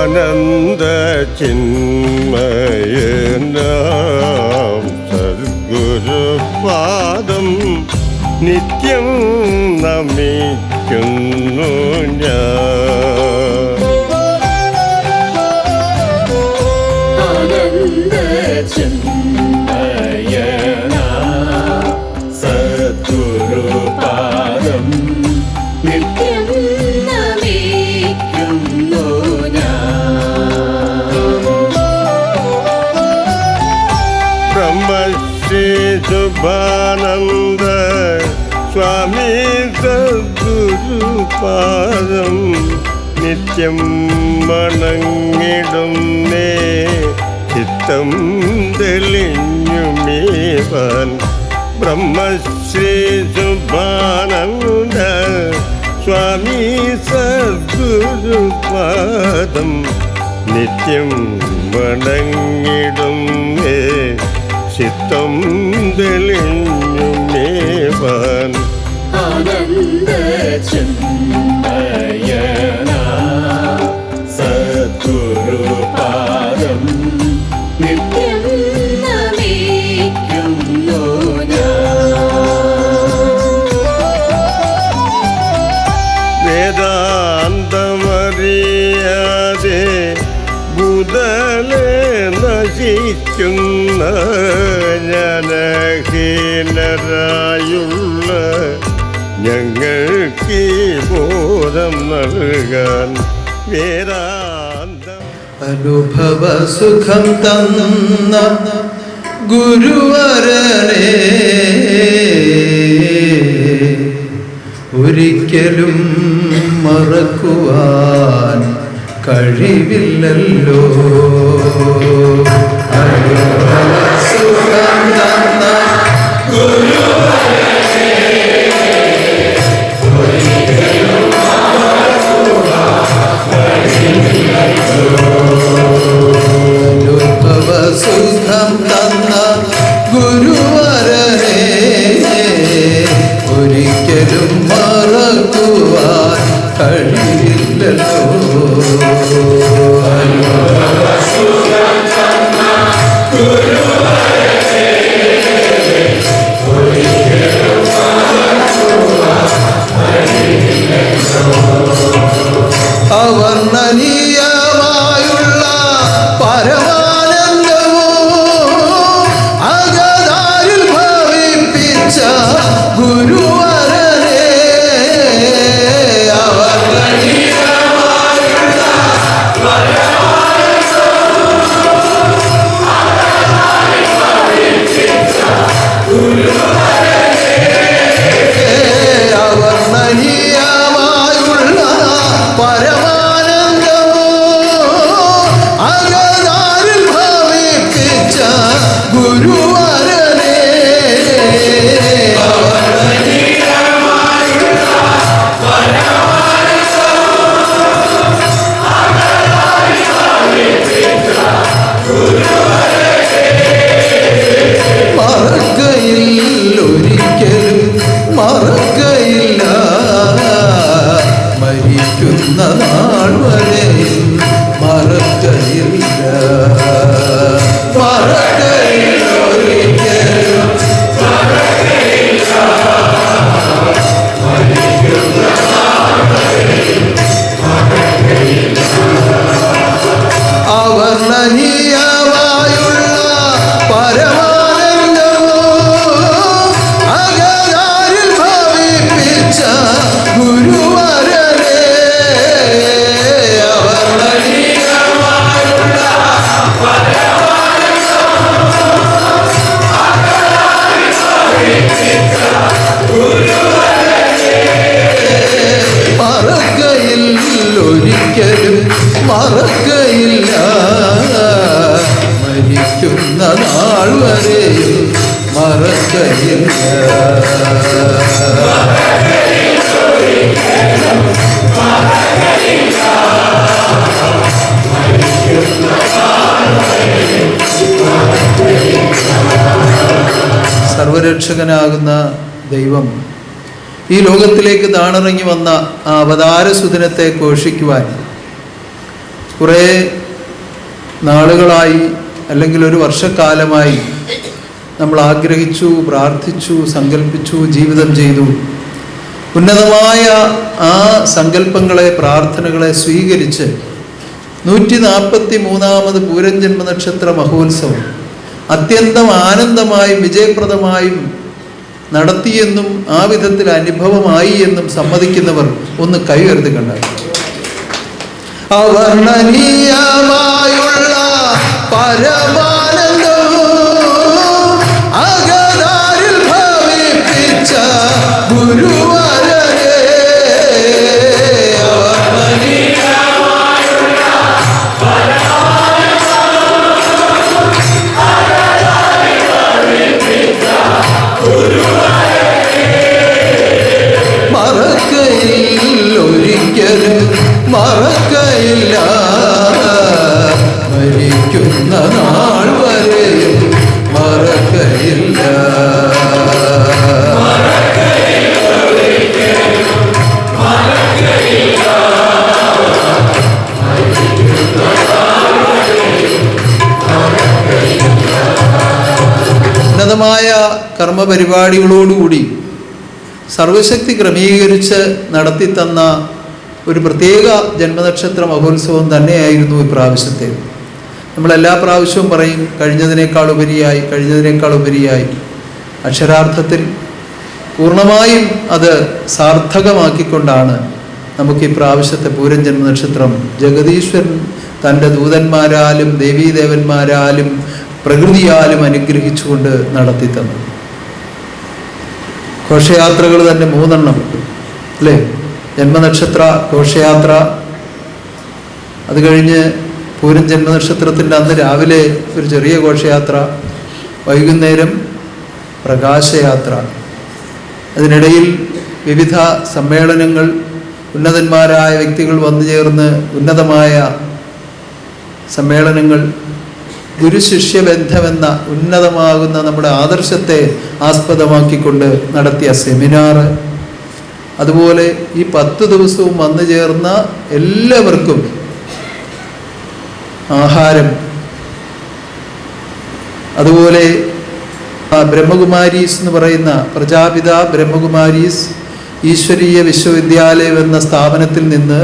ആനന്ദ ചിന്മയനാം സദ്ഗുരുപാദം നിത്യം നമിക്കുന്നു ഞാൻ. ആനന്ദ ചിന്മയനാം സദ്ഗുരുപാദം നിത്യം നമിക്കുന്നു ഞാൻ. ബ്രഹ്മശ്രീ ശുഭാനന്ദ സ്വാമി സദ്ഗുരുപാദം നിത്യം വണങ്ങിടുന്നേ ചിത്തം തെളിഞ്ഞുമീവാൻ. ബ്രഹ്മശ്രീ ശുഭാനന്ദ സ്വാമി സദ്ഗുരുപാദം നിത്യം വണങ്ങിടുന്നേ ചിത്തം തെളിഞ്ഞുമേവാൻ. ആനന്ദ ചിന്മയനാം സദ്ഗുരുപാദം നിത്യം നമിക്കുന്നു ഞാൻ. വേദാന്തമറിയാതെ ബുധലെ നശിക്കുന്ന ജ്ഞാനഹീനരായുള്ള ഞങ്ങൾക്ക് ബോധം നൽകാൻ വേദാന്തം. അനുഭവ സുഖം തന്ന ഗുരുവരനെ ഒരിക്കലും മറക്കുവാൻ കഴിവില്ലല്ലോ. അനുഭവ സുഖം തന്ന ഗുരുവരനെ ഒരിക്കലും മറക്കുവാൻ കഴിവില്ലല്ലോ. അനുഭവ സുഖം തന്ന ഗുരുവരനെ ഒരിക്കലും മറക്കുവാൻ കഴിയില്ലല്ലോ. അനുഭവ സുഖം തന്ന ഗുരുവരനെ ഒരിക്കലും മറക്കുവാൻ കഴിയില്ലല്ലോ. അവർണ്ണനീയമായുള്ള പരമാനന്ദവും അകതാരിൽ ഭവിപ്പിച്ച ഗുരുവരനെ അവർണ്ണനീയമായുള്ള അവർണ്ണനീയമായുള്ള പരമാനന്ദവും അകതാരിൽ ഭവിപ്പിച്ച ഗുരുവരനെ മറക്കയിൽ ഒരിക്കലും മറക്കയില്ല. മരിക്കുന്ന നാൾ വരെ മറക്കയില്ല. മറക്കയിൽ ഒരിക്കലും മറക്കയില്ല. മരിക്കുന്ന നാൾ വരെ മറക്കയില്ല. അവർണ്ണനീയമായുള്ള പരമാനന്ദവും അകതാരിൽ ഭവിപ്പിച്ച ഗുരുവരനെ അവർണ്ണനീയമായുള്ള മറക്കയിൽ ഒരിക്കലും മറക്കയില്ല. മരിക്കുന്ന നാൾ വരെ മറക്കയില്ല. സർവരക്ഷകനാകുന്ന ദൈവം ഈ ലോകത്തിലേക്ക് താണിറങ്ങി വന്ന ആ അവതാരസുദിനത്തെ ഘോഷിക്കുവാൻ കുറേ നാളുകളായി അല്ലെങ്കിൽ ഒരു വർഷക്കാലമായി നമ്മൾ ആഗ്രഹിച്ചു, പ്രാർത്ഥിച്ചു, സങ്കല്പിച്ചു, ജീവിതം ചെയ്തു. ഉന്നതമായ ആ സങ്കല്പങ്ങളെ, പ്രാർത്ഥനകളെ സ്വീകരിച്ച് 143ാമത് പൂരം ജന്മനക്ഷത്ര മഹോത്സവം അത്യന്തം ആനന്ദമായും വിജയപ്രദമായും നടത്തിയെന്നും ആ വിധത്തിൽ അനുഭവമായി എന്നും സമ്മതിക്കുന്നവർ ഒന്ന് കൈ ഉയർത്തി കണ്ടാൽ. അവർണ്ണനീയമായുള്ള പരമാനന്ദം അകതാരിൽ ഭവിപ്പിച്ച ഗുരുവരരെ, മറക്കയിൽ ഒരിക്കലും മറക്കയില്ല, മരിക്കുന്ന നാൾ വരെയും മറക്കയില്ല. ഉന്നതമായ കർമ്മപരിപാടികളോടുകൂടി സർവശക്തി ക്രമീകരിച്ച് നടത്തിത്തന്ന ഒരു പ്രത്യേക ജന്മനക്ഷത്ര മഹോത്സവം തന്നെയായിരുന്നു ഇപ്രാവശ്യത്തെ. നമ്മളെല്ലാ പ്രാവശ്യവും പറയും കഴിഞ്ഞതിനേക്കാൾ ഉപരിയായി. അക്ഷരാർത്ഥത്തിൽ പൂർണ്ണമായും അത് സാർത്ഥകമാക്കിക്കൊണ്ടാണ് നമുക്ക് ഈ പ്രാവശ്യത്തെ പൂരം ജന്മനക്ഷത്രം ജഗദീശ്വരൻ തൻ്റെ ദൂതന്മാരാലും ദേവീദേവന്മാരാലും പ്രകൃതിയാലും അനുഗ്രഹിച്ചുകൊണ്ട് നടത്തിത്തന്നു. ഘോഷയാത്രകൾ തന്നെ 3 അല്ലേ? ജന്മനക്ഷത്ര ഘോഷയാത്ര, അത് കഴിഞ്ഞ് പൂരം ജന്മനക്ഷത്രത്തിൻ്റെ അന്ന് രാവിലെ ഒരു ചെറിയ ഘോഷയാത്ര, വൈകുന്നേരം പ്രകാശയാത്ര, അതിനിടയിൽ വിവിധ സമ്മേളനങ്ങൾ, ഉന്നതന്മാരായ വ്യക്തികൾ വന്നു ചേർന്ന് ഉന്നതമായ സമ്മേളനങ്ങൾ, ഗുരുശിഷ്യ ബന്ധമെന്ന ഉന്നതമാകുന്ന നമ്മുടെ ആദർശത്തെ ആസ്പദമാക്കിക്കൊണ്ട് നടത്തിയ സെമിനാർ, അതുപോലെ ഈ 10 ദിവസവും വന്നു ചേർന്ന എല്ലാവർക്കും ആഹാരം, അതുപോലെ ബ്രഹ്മകുമാരീസ് എന്ന് പറയുന്ന പ്രജാപിത ബ്രഹ്മകുമാരീസ് ഈശ്വരീയ വിശ്വവിദ്യാലയം എന്ന സ്ഥാപനത്തിൽ നിന്ന്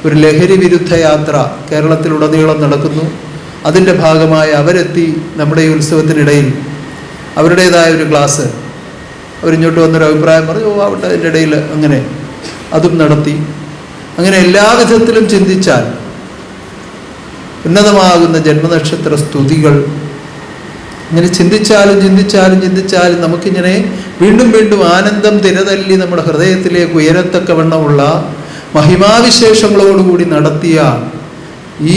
ഒരു ലഹരി വിരുദ്ധ യാത്ര കേരളത്തിലുടനീളം നടക്കുന്നു. അതിൻ്റെ ഭാഗമായി അവരെത്തി നമ്മുടെ ഈ ഉത്സവത്തിനിടയിൽ അവരുടേതായ ഒരു ക്ലാസ്, അവരിങ്ങോട്ട് വന്നൊരു അഭിപ്രായം പറഞ്ഞു, ആവട്ടെ, അതിൻ്റെ ഇടയിൽ അങ്ങനെ അതും നടത്തി. അങ്ങനെ എല്ലാവിധത്തിലും ചിന്തിച്ചാൽ ഉന്നതമാകുന്ന ജന്മനക്ഷത്ര സ്തുതികൾ, ഇങ്ങനെ ചിന്തിച്ചാലും നമുക്കിങ്ങനെ വീണ്ടും ആനന്ദം തിരതല്ലി നമ്മുടെ ഹൃദയത്തിലേക്ക് ഉയരത്തക്കവണ്ണമുള്ള മഹിമാവിശേഷങ്ങളോടുകൂടി നടത്തിയ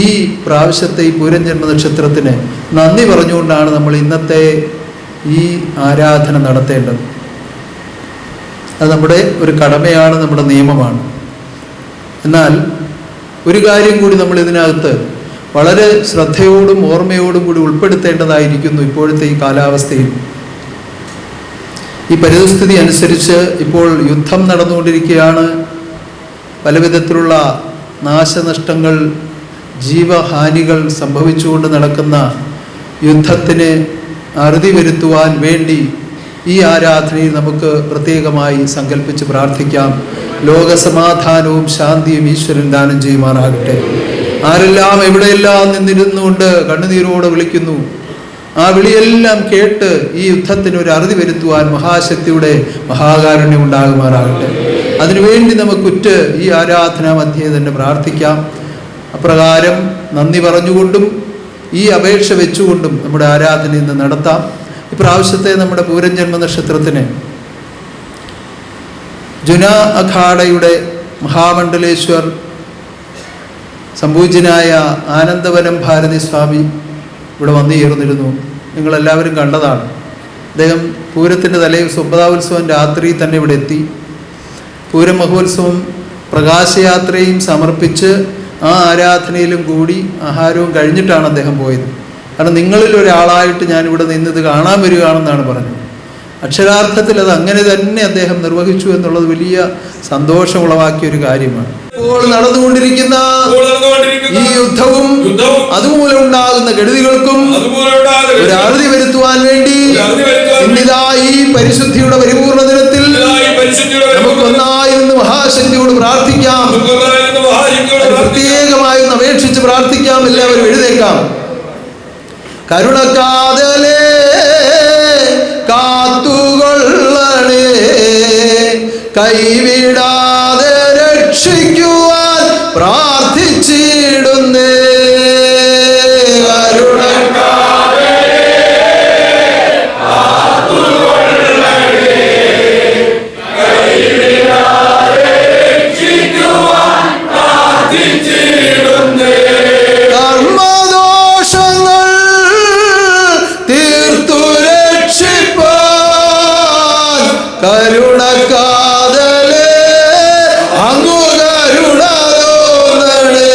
ഈ പ്രാവശ്യത്തെ ഈ പൂരം ജന്മനക്ഷത്രത്തിന് നന്ദി പറഞ്ഞുകൊണ്ടാണ് നമ്മൾ ഇന്നത്തെ ഈ ആരാധന നടത്തേണ്ടത്. അത് നമ്മുടെ ഒരു കടമയാണ്, നമ്മുടെ നിയമമാണ്. എന്നാൽ ഒരു കാര്യം കൂടി നമ്മൾ ഇതിനകത്ത് വളരെ ശ്രദ്ധയോടും ഓർമ്മയോടും കൂടി ഉൾപ്പെടുത്തേണ്ടതായിരിക്കുന്നു. ഇപ്പോഴത്തെ ഈ കാലാവസ്ഥയിൽ, ഈ പരിതസ്ഥിതി അനുസരിച്ച് ഇപ്പോൾ യുദ്ധം നടന്നുകൊണ്ടിരിക്കുകയാണ്. പല വിധത്തിലുള്ള നാശനഷ്ടങ്ങൾ, ജീവഹാനികൾ സംഭവിച്ചുകൊണ്ട് നടക്കുന്ന യുദ്ധത്തിന് അറുതി വരുത്തുവാൻ വേണ്ടി ഈ ആരാധനയിൽ നമുക്ക് പ്രത്യേകമായി സങ്കല്പിച്ച് പ്രാർത്ഥിക്കാം. ലോകസമാധാനവും ശാന്തിയും ഈശ്വരൻ ദാനം ചെയ്യുമാറാകട്ടെ. ആരെല്ലാം എവിടെയെല്ലാം നിന്നിരുന്നുകൊണ്ട് കണ്ണുനീരോടെ വിളിക്കുന്നു, ആ വിളിയെല്ലാം കേട്ട് ഈ യുദ്ധത്തിന് ഒരു അറുതി വരുത്തുവാൻ മഹാശക്തിയുടെ മഹാകാരുണ്യം ഉണ്ടാകുമാറാകട്ടെ. അതിനുവേണ്ടി നമുക്കുറ്റ് ഈ ആരാധനാ മധ്യേ തന്നെ പ്രാർത്ഥിക്കാം. അപ്രകാരം നന്ദി പറഞ്ഞുകൊണ്ടും ഈ അപേക്ഷ വെച്ചുകൊണ്ടും നമ്മുടെ ആരാധന ഇന്ന് നടത്താം. ഇപ്രാവശ്യത്തെ നമ്മുടെ പൂരം ജന്മനക്ഷത്രത്തിന് ജുന അഖാഡയുടെ മഹാമണ്ഡലേശ്വർ സംപൂജ്യനായ ആനന്ദവനം ഭാരതി സ്വാമി ഇവിടെ വന്നു ചേർന്നിരുന്നു. നിങ്ങളെല്ലാവരും കണ്ടതാണ്. അദ്ദേഹം പൂരത്തിൻ്റെ തലേദിവസം 9ാം ഉത്സവം രാത്രി തന്നെ ഇവിടെ എത്തി. പൂരം മഹോത്സവം പ്രകാശയാത്രയും സമർപ്പിച്ച് ആ ആരാധനയിലും കൂടി ആഹാരവും കഴിഞ്ഞിട്ടാണ് അദ്ദേഹം പോയത്. കാരണം നിങ്ങളിൽ ഒരാളായിട്ട് ഞാനിവിടെ നിന്നത് കാണാൻ വരികയാണെന്നാണ് പറഞ്ഞത്. അക്ഷരാർത്ഥത്തിൽ അത് അങ്ങനെ തന്നെ അദ്ദേഹം നിർവഹിച്ചു എന്നുള്ളത് വലിയ സന്തോഷമുളവാക്കിയ ഒരു കാര്യമാണ്. ഇപ്പോൾ നടന്നുകൊണ്ടിരിക്കുന്ന ഈ യുദ്ധവും അതുമൂലം ഉണ്ടാകുന്ന കെടുതികൾക്കും ഒരു അറുതി വരുത്തുവാൻ വേണ്ടി ഇന്നിതാ ഈ പരിശുദ്ധിയുടെ പരിപൂർണ ദിനത്തിൽ നമുക്ക് ഒന്നായി നിന്ന് മഹാശക്തിയോട് പ്രാർത്ഥിക്കാം. പ്രത്യേകമായി ഒന്ന് അപേക്ഷിച്ച് പ്രാർത്ഥിക്കാം. എല്ലാവരും എഴുന്നേക്കാം. കരുണക്കാതലേ കാത്തുകൊള്ളണേ, കൈവിടാതെ രക്ഷിക്കുവാൻ പ്രാർത്ഥിച്ചിടുന്നേ. കരുണക്കാതലേ അങ്ങു കരുണ തോന്നണേ.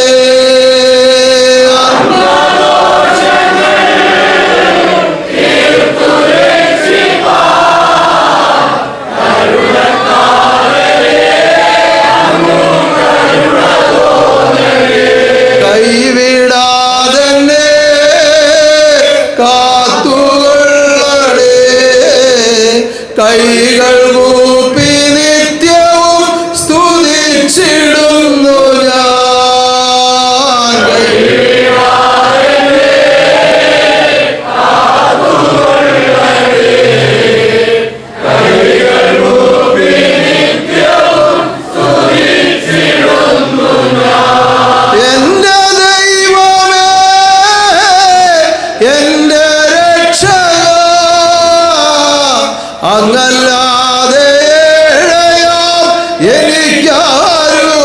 കൈവിടാതെ കാത്തുകൊള്ളണേ, കൈകൾ കൂപ്പി നിത്യവും സ്തുതിച്ചിടുന്നു ഞാൻ. എന്റെ ദൈവമേ, എന്റെ രക്ഷക, അങ്ങല്ലാതെ എനിക്കാരുമില്ലേ.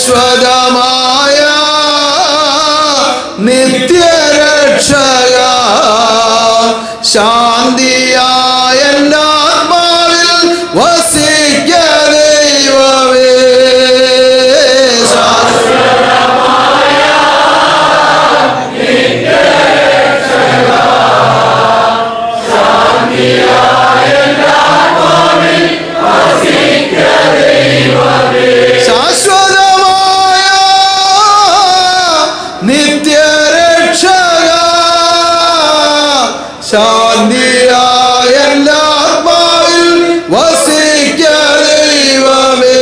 ശാശ്വതമായ നിത്യരക്ഷക, ശാന്തിയായ ആത്മാവിൽ വസിക്ക ദൈവമേ. ശാശ്വതമായ നിത്യരക്ഷക, ശാന്തിയായ ആത്മാവിൽ വസിക്ക ദൈവമേ.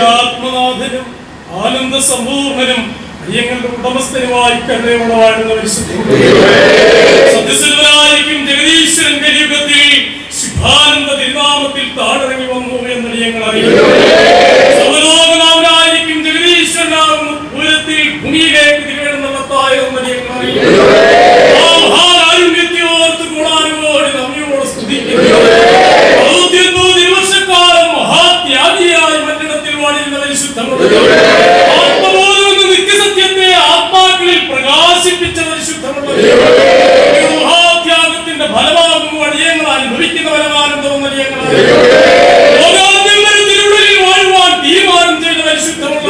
ആത്മനാഥനും ആനന്ദ സമ്പൂർണനും അയ്യങ്ങളുടെ ഉടമസ്ഥനുമായി കരുണയുള്ളവാഴുന്ന സത്യസന്ധനായിരിക്കും ജഗദീശ്വരൻ കലിയുഗത്തിൽ ശുഭാനന്ദ തിരുനാമത്തിൽ താഴിറങ്ങി വന്നു എന്ന് ഞങ്ങൾ അറിയുന്നു. സർവലോകനാഥനായിരിക്കും ജഗദീശ്വരനാകുന്ന പൂരത്തിൽ ഭൂമിയിലേക്ക് തിരുവനന്തപുരത്തായെന്ന് ഞങ്ങൾ അറിയുന്നു. ആ മഹാകാരുണ്യത്തെ ഓർത്ത് ഗുണാനുഭവോടെ നമ്മയോട് സ്തുതിക്കുന്നു. ദിവസക്കാലം മഹാത്യാഗിയായി മണ്ഡലത്തിൽ വാണിരുന്ന പരിശുദ്ധമുള്ള ആത്മബോധമെന്ന നിത്യസത്യത്തെ ആത്മാക്കളിൽ പ്രകാശിപ്പിച്ച പരിശുദ്ധമുള്ള മഹാത്യാഗത്തിന്റെ ഫലമാകുമ്പോൾ അടിയങ്ങൾ അനുഭവിക്കുന്ന പരമാനന്ദവും തിരുവുള്ളിൽ വാഴുവാൻ തീരുമാനം ചെയ്ത പരിശുദ്ധമുള്ള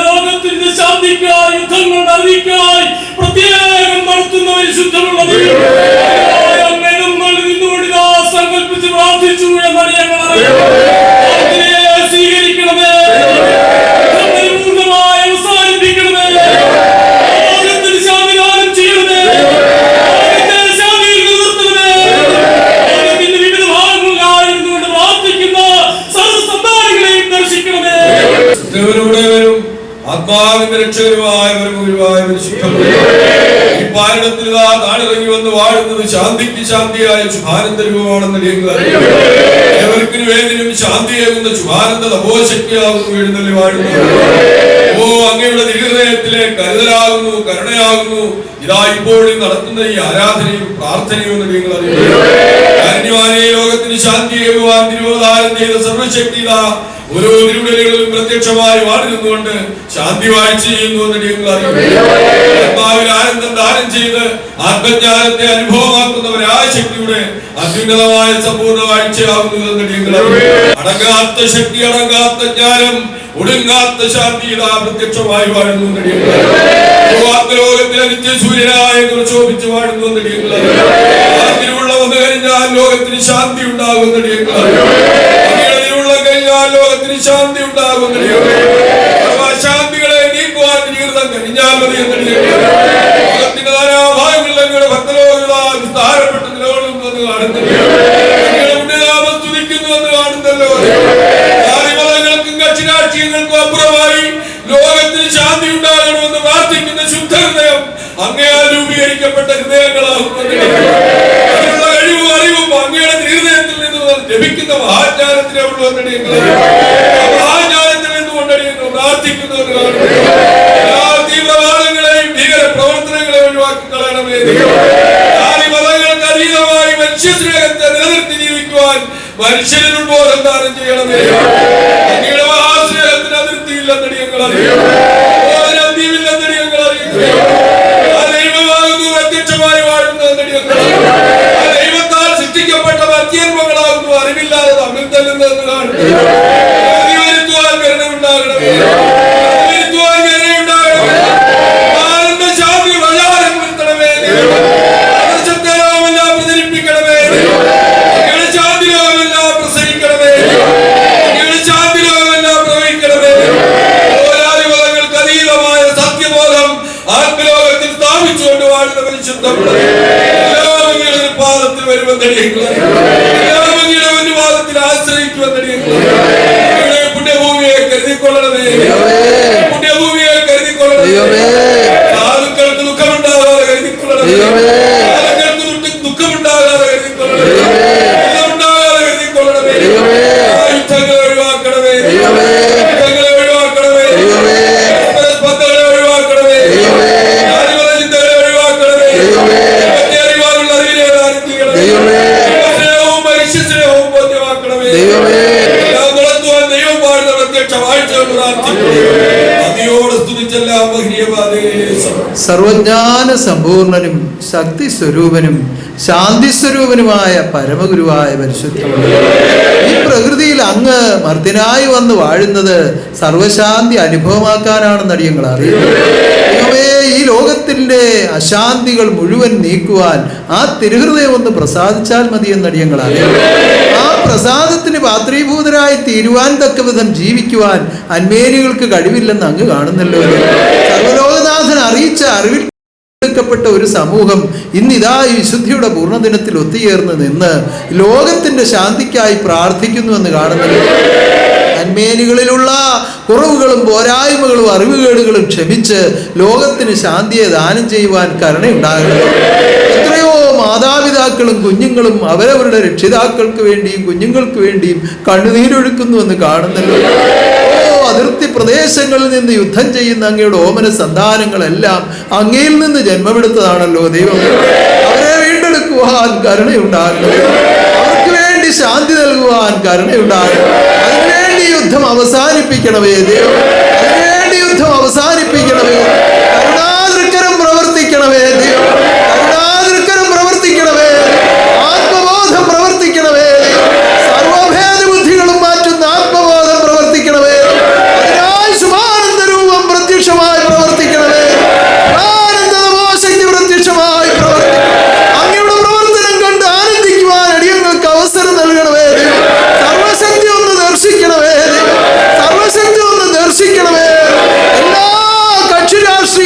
ലോകത്തിന്റെ ശാന്തിക്കായി യുദ്ധങ്ങളുടെ അറിയിക്കായി പ്രത്യേകം നടത്തുന്ന പരിശുദ്ധമുള്ളത് സങ്കല്പിച്ച് പ്രാർത്ഥിച്ചു എന്നാണ് ഞങ്ങൾ സ്വീകരിക്കണമേ, പരിപൂർണമായി അവസാനിപ്പിക്കണമേ, ലോകത്തിന് ശാന്തിദാനം ചെയ്യണമേ, ശാന്തിയിൽ നിർത്തണമേ. ലോകത്തിന്റെ വിവിധ ഭാഗങ്ങളിലായിരുന്നുകൊണ്ട് പ്രാർത്ഥിക്കുന്ന സർവ്വസന്താനങ്ങളെയും ദർശിക്കണമേ. ആത്മാവിന്റെ രക്ഷകരുമായ ഗുരുവായ ഈ പാരണത്തിൽ താണിറങ്ങി വന്ന് വാഴുന്നത് ശാന്തിക്ക് ശാന്തിയായ ശുഭാനന്ദ രൂപമാണെന്ന് ഏവർക്കിനു വേണ്ടിയും ശാന്തിയേകുന്ന ശുഭാനന്ദ തപോശക്തിയാകുന്നു എഴുന്നള്ളി വാഴുന്നത്. ഓ അങ്ങയുടെ തിരുഹൃദയത്തിലെ കരുതലാകുന്നു, കരുണയാകുന്നു ഇതാ ഇപ്പോഴും നടത്തുന്ന ഈ ആരാധനയും പ്രാർത്ഥനയും എന്ന് നിങ്ങൾ അറിയുന്നു. കാരുണ്യവാനേ, ലോകത്തിന് ശാന്തി ഏകുവാൻ തിരുവതാരം ചെയ്ത സർവശക്തി ഇതാ ഓരോ തിരുവിടലുകളിലും പ്രത്യക്ഷമായി വാണിരുന്നുകൊണ്ട് ശാന്തി വാഴ്ച ചെയ്യുന്നു എന്ന് നിങ്ങൾ അറിയുന്നു. ആത്മാവിൽ ആനന്ദം ദാനം ചെയ്ത് ആത്മജ്ഞാനത്തെ അനുഭവമാക്കുന്നവരായ ശക്തിയുടെ അത്യുന്നതമായ സമ്പൂർണ്ണ വാഴ്ചയാകുന്നു എന്ന് നിങ്ങൾ അറിയുന്നു. അടങ്ങാത്ത ശക്തി, അടങ്ങാത്ത ജ്ഞാനം, ഒടുങ്ങാത്ത ശാന്തി ഇതാ പ്രത്യക്ഷമായി വാഴുന്നു എന്ന് നിങ്ങൾ അറിയുന്നു. ആത്മലോകത്തിലെ നിത്യസൂര്യനായ ശോഭിച്ചു വാഴുന്നു എന്ന് നിങ്ങൾ അറിയുന്നു. ആ തിരുവുള്ള വന്നു കഴിഞ്ഞാൽ ലോകത്തിന് ശാന്തി ഉണ്ടാകുന്ന നിങ്ങൾ കഴിഞ്ഞാൽ ലോകത്തിന് ശാന്തി ഉണ്ടാകുന്ന ശാന്തികളെ നീക്കുവാൻ ജീവിതം കഴിഞ്ഞാൽ മതി എന്ന് ലോകത്തിന്റെ നാനാഭാഗങ്ങളിൽ അങ്ങയുടെ ഭക്തലോകങ്ങളാൽ വിസ്താരപ്പെട്ട് നിലകൊള്ളുന്നത് കാണുന്നല്ലോ, സ്തുതിക്കുന്നുവെന്ന് കാണുന്നല്ലോ. ജാതിമതങ്ങൾക്കും കക്ഷിരാഷ്ട്രീയങ്ങൾക്കും അപ്പുറമായി ലോകത്തിന് ശാന്തി ഉണ്ടാകണമെന്ന് പ്രാർത്ഥിക്കുന്ന ശുദ്ധ ഹൃദയം അങ്ങയാൽ രൂപീകരിക്കപ്പെട്ട ഹൃദയങ്ങളാകുന്നത് അതിനുള്ള കഴിവും അറിവും അങ്ങയുടെ ഹൃദയത്തിൽ നിന്ന് ലഭിക്കുന്ന മഹാജ്ഞാനത്തിനെ ഉള്ളവരുടെ മഹാജ്ഞാനത്തിൽ നിന്നുകൊണ്ടടിയുന്നു പ്രാർത്ഥിക്കുന്നവർ എല്ലാ തീവ്രവാദങ്ങളെയും ഭീകര പ്രവർത്തനങ്ങളെ ഒഴിവാക്കി കളയണമേ. ജാതിമതങ്ങൾക്ക് അതീതമായി മനുഷ്യസ്നേഹത്തെ നിലനിർത്തി ജീവിക്കുവാൻ മനുഷ്യരിൽ ഉത്ബോധം ദാനം ചെയ്യണമേ. അങ്ങയുടെ മഹാസ്നേഹത്തിന് അതിർത്തിയില്ലെന്നടി ഞങ്ങൾ അറിയുന്നു, അതിരന്തിയില്ലെന്നടി ഞങ്ങൾ അറിയുന്നു. ആ ദൈവമാകുന്നു പ്രത്യക്ഷമായി വാഴുന്നതെന്നടി ഞങ്ങൾ അറിയുന്നു. ആ ദൈവത്താൽ സൃഷ്ടിക്കപ്പെട്ട മധ്യന്മങ്ങളാകുന്നു അറിവില്ലാതെ തമ്മിൽ തല്ലുന്നതെന്ന് കാണുന്നു. വരുത്തുവാൻ കരുണയുണ്ടാകണമേ, വരുത്തുവാൻ കരുണയുണ്ടാകണമേ. ആനന്ദ ശാന്തി പ്രചാരം വരുത്തണമേ. ആദർശത്തെ ലോകമെല്ലാം പ്രചരിപ്പിക്കണമേ. അങ്ങയുടെ ശാന്തി ലോകമെല്ലാം പ്രസരിക്കണമേ. അങ്ങയുടെ ശാന്തി ലോകമെല്ലാം പ്രവഹിക്കണമേ. ഓരാധിപതങ്ങൾക്ക് അതീതമായ സത്യബോധം ആത്മലോകത്തിൽ സ്ഥാപിച്ചുകൊണ്ട് വാഴുന്ന പരിശുദ്ധമുള്ള എല്ലാം അങ്ങയുടെ പാദത്തിൽ വരുമെന്നടിയങ്ങൾ, എല്ലാം അങ്ങയുടെ മുൻപാദത്തിൽ ആശ്രയിക്കുമെന്നടിയങ്ങൾ. പുണ്യഭൂമിയെ കരുതിക്കൊള്ളണമേ, പുണ്യഭൂമിയെ കരുതിക്കൊള്ളണമേ. സാധുക്കൾക്ക് ദുഃഖമുണ്ടാകാതെ കരുതിക്കൊള്ളണമേ, സാധുക്കൾക്ക് ദുഃഖമുണ്ടാകാതെ കരുതിക്കൊള്ളണമേ, ദുഃഖമുണ്ടാകാതെ കരുതിക്കൊള്ളണമേ. യുദ്ധങ്ങളെ ഒഴിവാക്കണമേ, യുദ്ധങ്ങളെ ഒഴിവാക്കണമേ, സ്പർദ്ധകളെ ഒഴിവാക്കണമേ, ജാതിമത ചിന്തകളെ ഒഴിവാക്കണമേ. അറിവാനുള്ള അറിവിനെ ദാനം ചെയ്യണമേ. സ്നേഹവും മനുഷ്യസ്നേഹവും ബോധ്യമാക്കണമേ. എല്ലാം നടത്തുവാൻ ദൈവം പാടുന്ന പ്രത്യക്ഷ വാഴ്ചകൾ പ്രാർത്ഥിക്കുന്നു. അതിയോട് സ്തുതിച്ചെല്ലാം മഹനീയവാദേ. സർവജ്ഞാന സമ്പൂർണനും ശക്തി സ്വരൂപനും ശാന്തി സ്വരൂപനുമായ പരമഗുരുവായ പരിശുദ്ധമുള്ള ഈ പ്രകൃതിയിൽ അങ്ങ് മർദ്ദനായി വന്ന് വാഴുന്നത് സർവശാന്തി അനുഭവമാക്കാനാണെന്ന് അടിയങ്ങൾ അറിയുന്നു. ദൈവമേ, ഈ ലോകത്തിന്റെ അശാന്തികൾ മുഴുവൻ നീക്കുവാൻ ആ തിരുഹൃദയം ഒന്ന് പ്രസാദിച്ചാൽ മതി എന്നടിയങ്ങൾ അറിയുന്നു. ആ പ്രസാദത്തിന് പാത്രീഭൂതരായി തീരുവാൻ തക്ക വിധം ജീവിക്കുവാൻ അന്മേനികൾക്ക് കഴിവില്ലെന്ന് അങ്ങ് കാണുന്നല്ലോ. സർവലോകനാഥൻ അറിയിച്ച അറിവിൽ പ്പെട്ട ഒരു സമൂഹം ഇന്നിതാ ഈ വിശുദ്ധിയുടെ പൂർണ്ണദിനത്തിൽ ഒത്തുചേർന്ന് നിന്ന് ലോകത്തിന്റെ ശാന്തിക്കായി പ്രാർത്ഥിക്കുന്നുവെന്ന് കാണുന്നല്ലോ. അന്മേനികളിലുള്ള കുറവുകളും പോരായ്മകളും അറിവുകേടുകളും ക്ഷമിച്ച് ലോകത്തിന് ശാന്തിയെ ദാനം ചെയ്യുവാൻ കരുണയുണ്ടാകണം. എത്രയോ മാതാപിതാക്കളും കുഞ്ഞുങ്ങളും അവരവരുടെ രക്ഷിതാക്കൾക്ക് വേണ്ടിയും കുഞ്ഞുങ്ങൾക്ക് വേണ്ടിയും കണ്ണുനീരൊഴുക്കുന്നുവെന്ന് കാണുന്നല്ലോ. അതിർത്തി പ്രദേശങ്ങളിൽ നിന്ന് യുദ്ധം ചെയ്യുന്ന അങ്ങയുടെ ഓമന സന്താനങ്ങളെല്ലാം അങ്ങയിൽ നിന്ന് ജന്മമെടുത്തതാണല്ലോ ദൈവം. അവരെ വീണ്ടെടുക്കുവാൻ കരുണയുണ്ടാകണം, അവർക്ക് വേണ്ടി ശാന്തി നൽകുവാൻ കരുണയുണ്ടാകണം. അതിനുവേണ്ടി യുദ്ധം അവസാനിപ്പിക്കണമേ ദൈവം, അതിനുവേണ്ടി യുദ്ധം അവസാനിപ്പിക്കണമേ. കരുണാതൃക്കരം പ്രവർത്തിക്കണമേ ദൈവം, കരുണാതൃക്കരം പ്രവർത്തിക്കണമേ. ആത്മബോധം പ്രവർത്തിക്കണമേ, സർവഭേദ ബുദ്ധികളും മാറ്റുന്ന ആത്മബോധം പ്രവർത്തിക്കണമേ. ശുഭാനന്ദ രൂപം പ്രത്യക്ഷമായി പ്രവർത്തിക്കണമേ, ആനന്ദശക്തി പ്രത്യക്ഷമായി പ്രവർത്തിക്കണം. അങ്ങയുടെ പ്രവർത്തനം കണ്ട് ആനന്ദിക്കുവാൻ അടിയങ്ങൾക്ക് അവസരം നൽകണമേ. സർവശക്തി ഒന്ന് ദർശിക്കണമേ, സർവശക്തി ഒന്ന് ദർശിക്കണമേ. എല്ലാ കക്ഷിരാഷ്ട്ര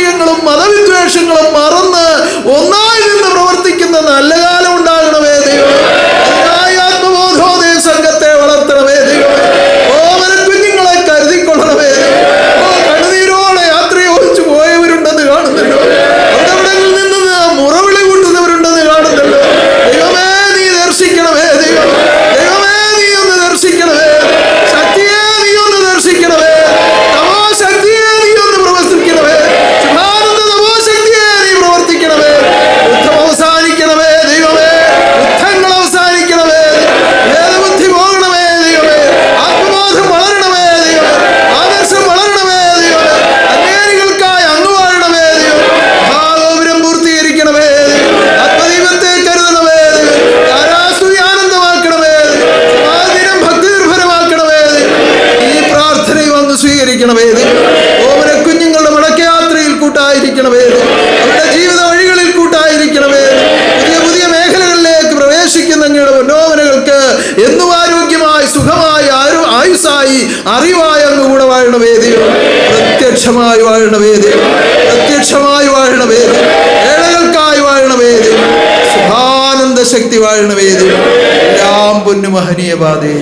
പ്രത്യക്ഷമായി വാഴണമേ ദൈവം, പ്രത്യക്ഷമായി വാഴണമേ ദൈവം, ഏഴകൾക്കായി വാഴണമേ ദൈവം, ശുഭാനന്ദ ശക്തി വാഴണമേ ദൈവം. എല്ലാം പൊന്നു മഹനീയ പാതേ.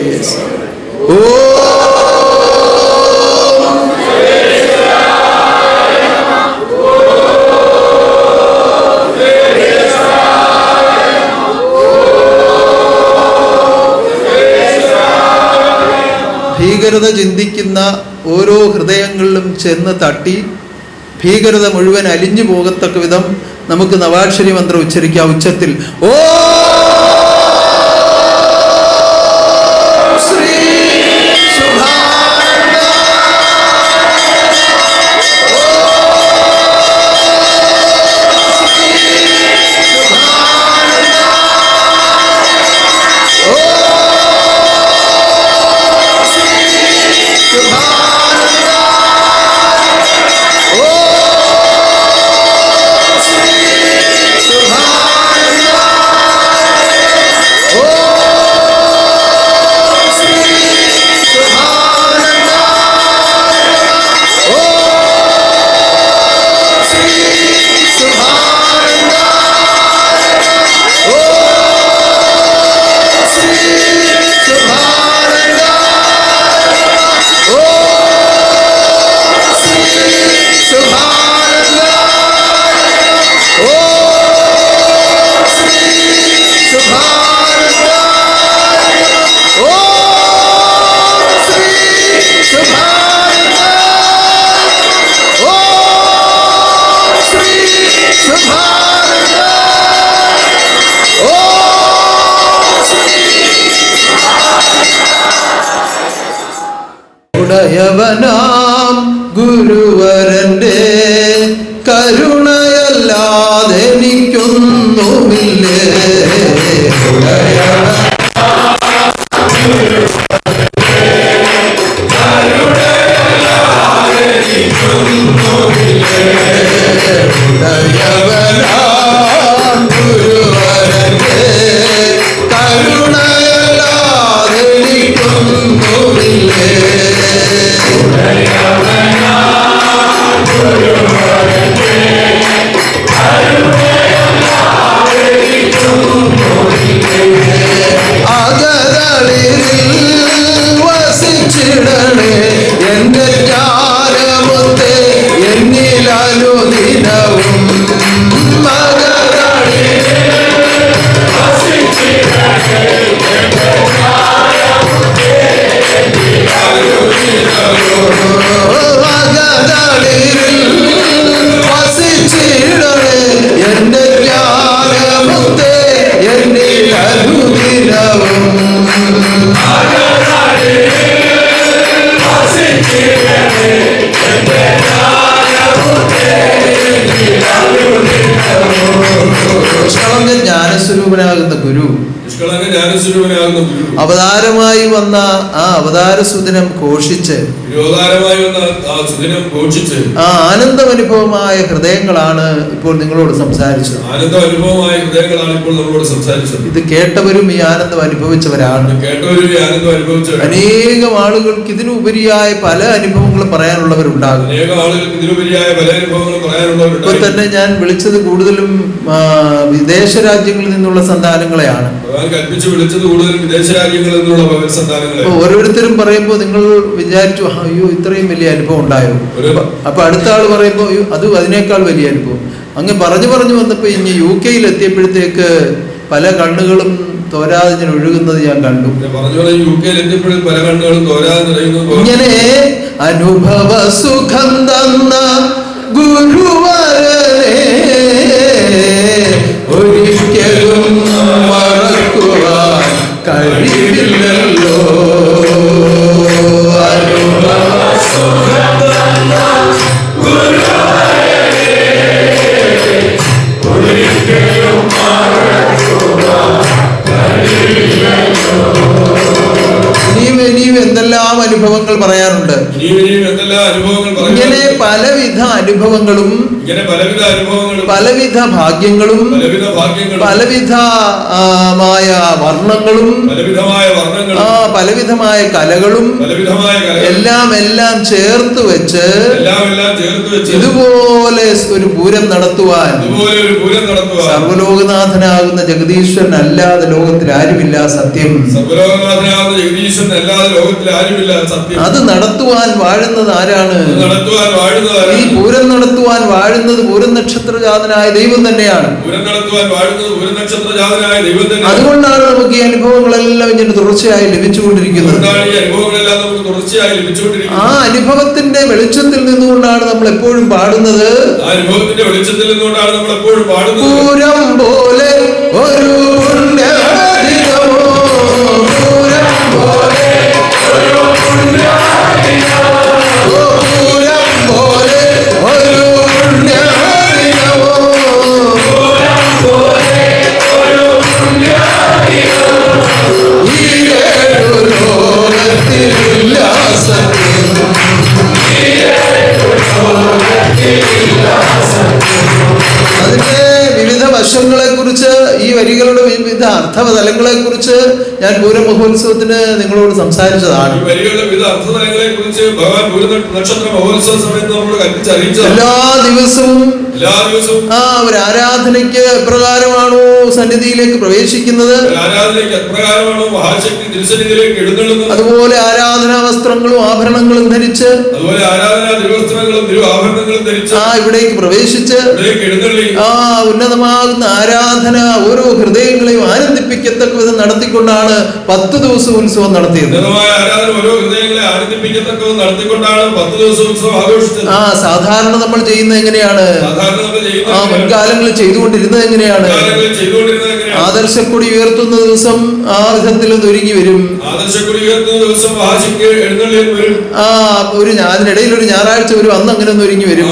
ഓ ഭീകരത ചിന്തിക്കുന്ന ഓരോ ഹൃദയങ്ങളിലും ചെന്ന് തട്ടി ഭീകരത മുഴുവൻ അലിഞ്ഞു പോകത്തക്ക വിധം നമുക്ക് നവാക്ഷരി മന്ത്രം ഉച്ചരിക്കാം ഉച്ചത്തിൽ. ഓ ശ്രീ ഉടയവനാം ഗുരുവരന്റെ കരുണയല്ലാതെ എനിക്കൊന്നുമില്ലേ. ജ്ഞാനസ്വരൂപനാകുന്ന ഗുരു അവതാരമായി വന്ന ആ അവതാരസുദിനം ഘോഷിച്ച് ആ ആനന്ദമനുഭവമായ ഹൃദയങ്ങളാണ് ഇപ്പോൾ നിങ്ങളോട് സംസാരിച്ചത്. ഇത് കേട്ടവരും ഈ ആനന്ദം അനുഭവിച്ചവരാണ്. അനേകം ആളുകൾക്ക് ഇതിനുപരിയായ പല അനുഭവങ്ങളും പറയാനുള്ളവരുണ്ടാകും. ഇപ്പൊ തന്നെ ഞാൻ വിളിച്ചത് കൂടുതലും വിദേശ രാജ്യങ്ങളിൽ നിന്നുള്ള സന്താനങ്ങളെയാണ്. ഓരോരുത്തരും പറയുമ്പോൾ നിങ്ങൾ വിചാരിച്ചു അയ്യോ ഇത്രയും വലിയ അനുഭവം ഉണ്ടായോ. അപ്പൊ അടുത്ത ആൾ പറയുമ്പോൾ അത് അതിനേക്കാൾ വലിയ അനുഭവം. അങ്ങ് പറഞ്ഞു വന്നപ്പോ ഇനി UK എത്തിയപ്പോഴത്തേക്ക് പല കണ്ണുകളും തോരാതെ ഞാൻ ഒഴുകുന്നത് ഞാൻ കണ്ടു. ഇങ്ങനെ അനുഭവ സുഖം തന്ന ഗുരുവരനെ ഒരിക്കലും മറക്കുവാൻ കഴിയില്ലല്ലോ. ഇനിയും എന്തെല്ലാം അനുഭവങ്ങൾ പറയാറുണ്ട്. ഇങ്ങനെ പലവിധ അനുഭവങ്ങളും പലവിധ ഭാഗ്യങ്ങളും പലവിധമായ വർണ്ണങ്ങളും പലവിധമായ കലകളും എല്ലാം ചേർത്ത് വെച്ച് ഇതുപോലെ ഒരു പൂരം നടത്തുവാൻ സർവലോകനാഥനാകുന്ന ജഗദീശ്വരൻ അല്ലാതെ ലോകത്തിൽ ആരുമില്ല. സത്യം. അത് നടത്തുവാൻ വാഴുന്നത് ആരാണ്? ഈ പൂരം നടത്തുവാൻ വാഴുന്നത് പൂരം നക്ഷത്രജാതനായ ദൈവം തന്നെയാണ്. അതുകൊണ്ടാണ് നമുക്ക് ഈ അനുഭവങ്ങളെല്ലാം ഇങ്ങനെ തുടർച്ചയായി ലഭിച്ചുകൊണ്ടിരിക്കുന്നത്. ആ അനുഭവത്തിന്റെ വെളിച്ചത്തിൽ നിന്നുകൊണ്ടാണ് നമ്മൾ എപ്പോഴും പാടുന്നത്. പൂരം പോലെ ഒരു പുണ്യദിനമോ, പൂരം പോലെ ഒരു പുണ്യദിനമോ, പൂരം പോലെ ഒരു പുണ്യദിനമോ, പൂരം പോലെ ഒരു പുണ്യദിനമോ, ഈ ഏഴു ലോകത്തിൽ ഉല്ലാസത്തിൽ, ഈ ഏഴു ലോകത്തിൽ ഉല്ലാസത്തിൽ. അതിന്റെ വിവിധ വശങ്ങളെ കുറിച്ച്, ഈ വരികളുടെ വിവിധ അർത്ഥതലങ്ങളെ കുറിച്ച് ഞാൻ പൂരം മഹോത്സവത്തിന് നിങ്ങളോട് സംസാരിച്ചതാണ്. എല്ലാ ദിവസവും ഒരു ആരാധനയ്ക്ക് എപ്രകാരമാണോ സന്നിധിയിലേക്ക് പ്രവേശിക്കുന്നത്, അതുപോലെ ആരാധനാ വസ്ത്രങ്ങളും ആഭരണങ്ങളും ധരിച്ച് ഇവിടേക്ക് പ്രവേശിച്ച് ഉന്നതമാകുന്ന ആരാധന ഓരോ ഹൃദയങ്ങളെയും ആനന്ദിപ്പിക്കത്തക്ക വിധം നടത്തിക്കൊണ്ടാണ് 10 ദിവസം ഉത്സവം നടത്തിയത്. സാധാരണ നമ്മൾ ചെയ്യുന്നത് എങ്ങനെയാണ്? മുൻകാലങ്ങളിൽ ചെയ്തുകൊണ്ടിരുന്നത് എങ്ങനെയാണ്? ആദർശക്കൊടി ഉയർത്തുന്ന ദിവസം ആ വിധത്തിൽ ഒരുങ്ങി വരും. ഒരു അതിനിടയിൽ ഒരു ഞായറാഴ്ച വരും, അന്ന് അങ്ങനെ ഒന്ന് ഒരുങ്ങി വരും.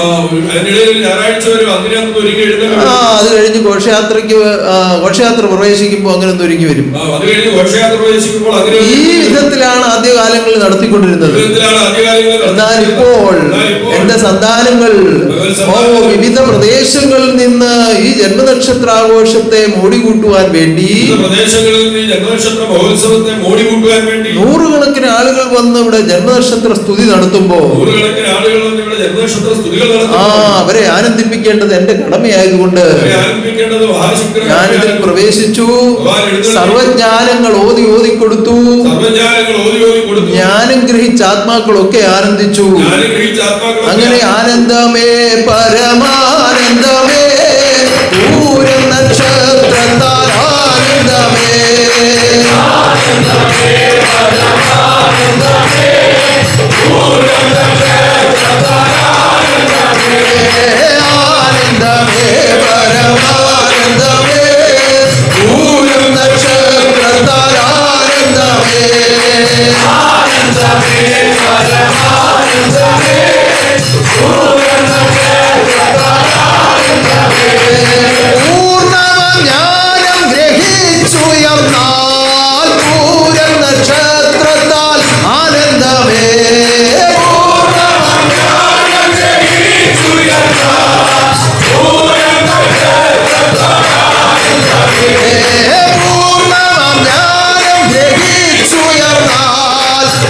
അത് കഴിഞ്ഞ് ഘോഷയാത്ര പ്രവേശിക്കുമ്പോൾ അങ്ങനെ ഒന്ന് ഒരുങ്ങി വരും. ഈ വിധത്തിലാണ് ആദ്യകാലങ്ങളിൽ നടത്തിക്കൊണ്ടിരുന്നത്. എന്നാൽ ഇപ്പോൾ എന്റെ സന്താനങ്ങൾ വിവിധ പ്രദേശങ്ങളിൽ നിന്ന് ഈ ജന്മനക്ഷത്രാഘോഷത്തെ മോടികൂട്ടുവാൻ വേണ്ടി നൂറുകണക്കിന് ആളുകൾ വന്ന് ഇവിടെ ജന്മനക്ഷത്ര സ്തുതി നടത്തുമ്പോ അവരെ ആനന്ദിപ്പിക്കേണ്ടത് എന്റെ കടമയായതുകൊണ്ട് ഞാനിതിൽ പ്രവേശിച്ചു. സർവജ്ഞാനങ്ങൾ ഓതി കൊടുത്തു. ജ്ഞാനം ഗ്രഹിച്ച ആത്മാക്കളൊക്കെ ആനന്ദിച്ചു. അങ്ങനെ ആനന്ദമേ പരമാനന്ദമേ, പൂരം നക്ഷത്രത്താൽ ആനന്ദമേ, ആനന്ദമേ പരമാനന്ദമേ, പൂരം നക്ഷത്രത്താൽ ആനന്ദമേ, ആനന്ദമേ പരമാനന്ദമേ, പൂരം നക്ഷത്രത്താൽ ആനന്ദമേ, ആനന്ദമേ പരമാനന്ദമേ, പൂരം നക്ഷത്രത്താൽ ആനന്ദമേ. പൂർണ്ണജ്ഞാനം ഗ്രഹിച്ചുയർന്നാൽ പൂരം നക്ഷത്രത്താൽ ആനന്ദമേ, പൂർണ്ണജ്ഞാനം ഗ്രഹിച്ചുയർന്നാൽ പൂരം നക്ഷത്രത്താൽ ആനന്ദമേ, പൂർണ്ണജ്ഞാനം ഗ്രഹിച്ചുയർന്നാൽ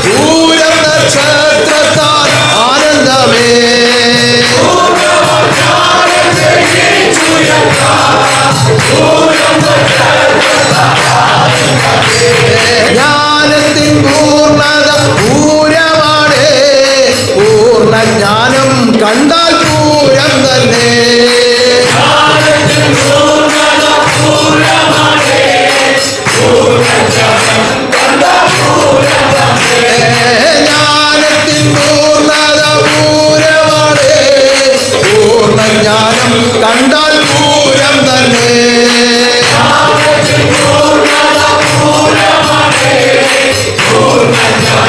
പൂരം നക്ഷത്രത്താൽ ആനന്ദമേ, ജ്ഞാനത്തിൻ പൂർണ്ണത പൂരമാണ്, പൂർണ്ണജ്ഞാനം കണ്ടാൽ പൂരം തന്നെ, ജ്ഞാനത്തിൻ പൂർണ്ണത പൂരമാണ്, പൂർണ്ണജ്ഞാനം കണ്ടാൽ പൂരം തന്നെ, ജ്ഞാനത്തിൻ പൂർണ്ണത പൂരമാണ്, പൂർണ്ണജ്ഞാനം കണ്ടാൽ പൂരം തന്നെ, ജ്ഞാനത്തിൻ പൂർണ്ണത പൂരമാണ്, പൂർണ്ണജ്ഞാനം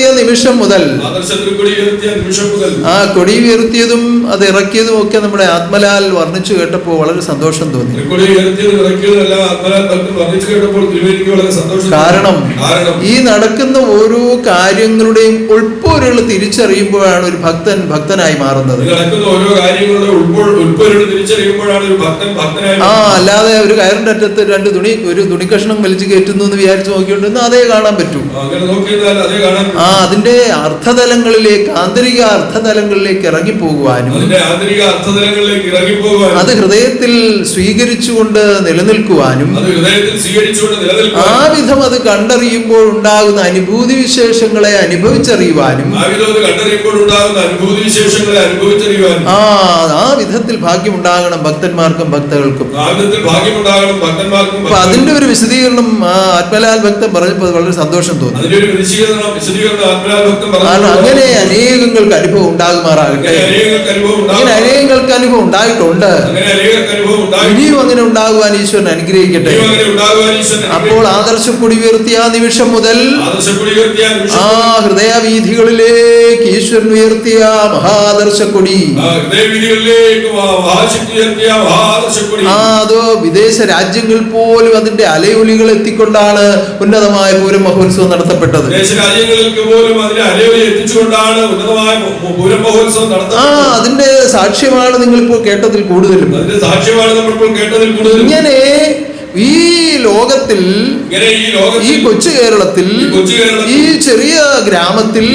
ഉയർത്തിയ നിമിഷം മുതൽ, ആ കൊടി ഉയർത്തിയതും അത് ഇറക്കിയതും ഒക്കെ നമ്മുടെ ആത്മലാൽ വർണ്ണിച്ചു കേട്ടപ്പോൾ വളരെ സന്തോഷം തോന്നി. കാരണം ഈ നടക്കുന്ന ഓരോ കാര്യങ്ങളുടെയും ഉൾപ്പൊരുൾ തിരിച്ചറിയുമ്പോഴാണ് ഒരു ഭക്തൻ ഭക്തനായി മാറുന്നത്. അല്ലാതെ ഒരു കയറിന്റെ അറ്റത്ത് ഒരു തുണി കഷ്ണം വലിച്ചു കയറ്റുന്നു എന്ന് വിചാരിച്ചു നോക്കിക്കൊണ്ടിരുന്ന അതേ കാണാൻ പറ്റൂ. അതിന്റെ അർത്ഥതലങ്ങളിലേക്ക്, ആന്തരിക അർത്ഥതലങ്ങളിലേക്ക് ഇറങ്ങിപ്പോകുവാനും അത് ഹൃദയത്തിൽ സ്വീകരിച്ചുകൊണ്ട് നിലനിൽക്കുവാനും ആ വിധം അത് കണ്ടറിയുമ്പോൾ ഉണ്ടാകുന്ന അനുഭൂതി വിശേഷങ്ങളെ അനുഭവിച്ചറിയുവാനും ആ വിധത്തിൽ ഭാഗ്യമുണ്ടാകണം ഭക്തന്മാർക്കും ഭക്തകൾക്കും. അപ്പൊ അതിന്റെ ഒരു വിശദീകരണം ആത്മലാൽ ഭക്തൻ പറഞ്ഞപ്പോൾ വളരെ സന്തോഷം തോന്നി. കാരണം അങ്ങനെ അനേകങ്ങൾക്ക് അനുഭവം ഉണ്ടാകുമാറാകട്ടെ. അങ്ങനെ അനേകങ്ങൾക്ക് അനുഭവം ഉണ്ടായിട്ടുണ്ട്, ഇനിയും അങ്ങനെ ഉണ്ടാകുവാൻ ഈശ്വരൻ അനുഗ്രഹിക്കട്ടെ. അപ്പോൾ ആദർശക്കൊടി ഉയർത്തിയ ആ നിമിഷം മുതൽ ആ ഹൃദയവീഥികളിലേക്ക് ഈശ്വരൻ ഉയർത്തിയ മഹാദർശക്കൊടി, അതോ വിദേശ രാജ്യങ്ങൾ പോലും അതിന്റെ അലയൊലികൾ എത്തിക്കൊണ്ടാണ് ഉന്നതമായ പൂരം മഹോത്സവം നടത്തപ്പെട്ടത്. അതിന്റെ സാക്ഷ്യമാണ് നിങ്ങളിപ്പോൾ കേട്ടതിൽ കൂടുതലും. ഇങ്ങനെ ഈ ലോകത്തിൽ, ഈ കൊച്ചു കേരളത്തിൽ, ഈ ചെറിയ ഗ്രാമത്തിൽ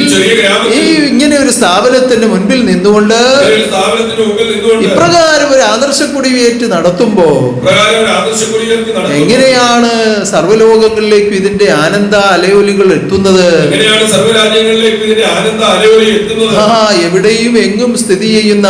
ഈ ഇങ്ങനെ ഒരു സ്ഥാപനത്തിന്റെ മുൻപിൽ നിന്നുകൊണ്ട് ഇപ്രകാരം ഒരു ആദർശക്കൊടി ഉയർത്തി നടത്തുമ്പോ എങ്ങനെയാണ് സർവ്വലോകങ്ങളിലേക്ക് ഇതിന്റെ ആനന്ദ അലയൊലികൾ എത്തുന്നത്? എവിടെയും എങ്ങും സ്ഥിതി ചെയ്യുന്ന,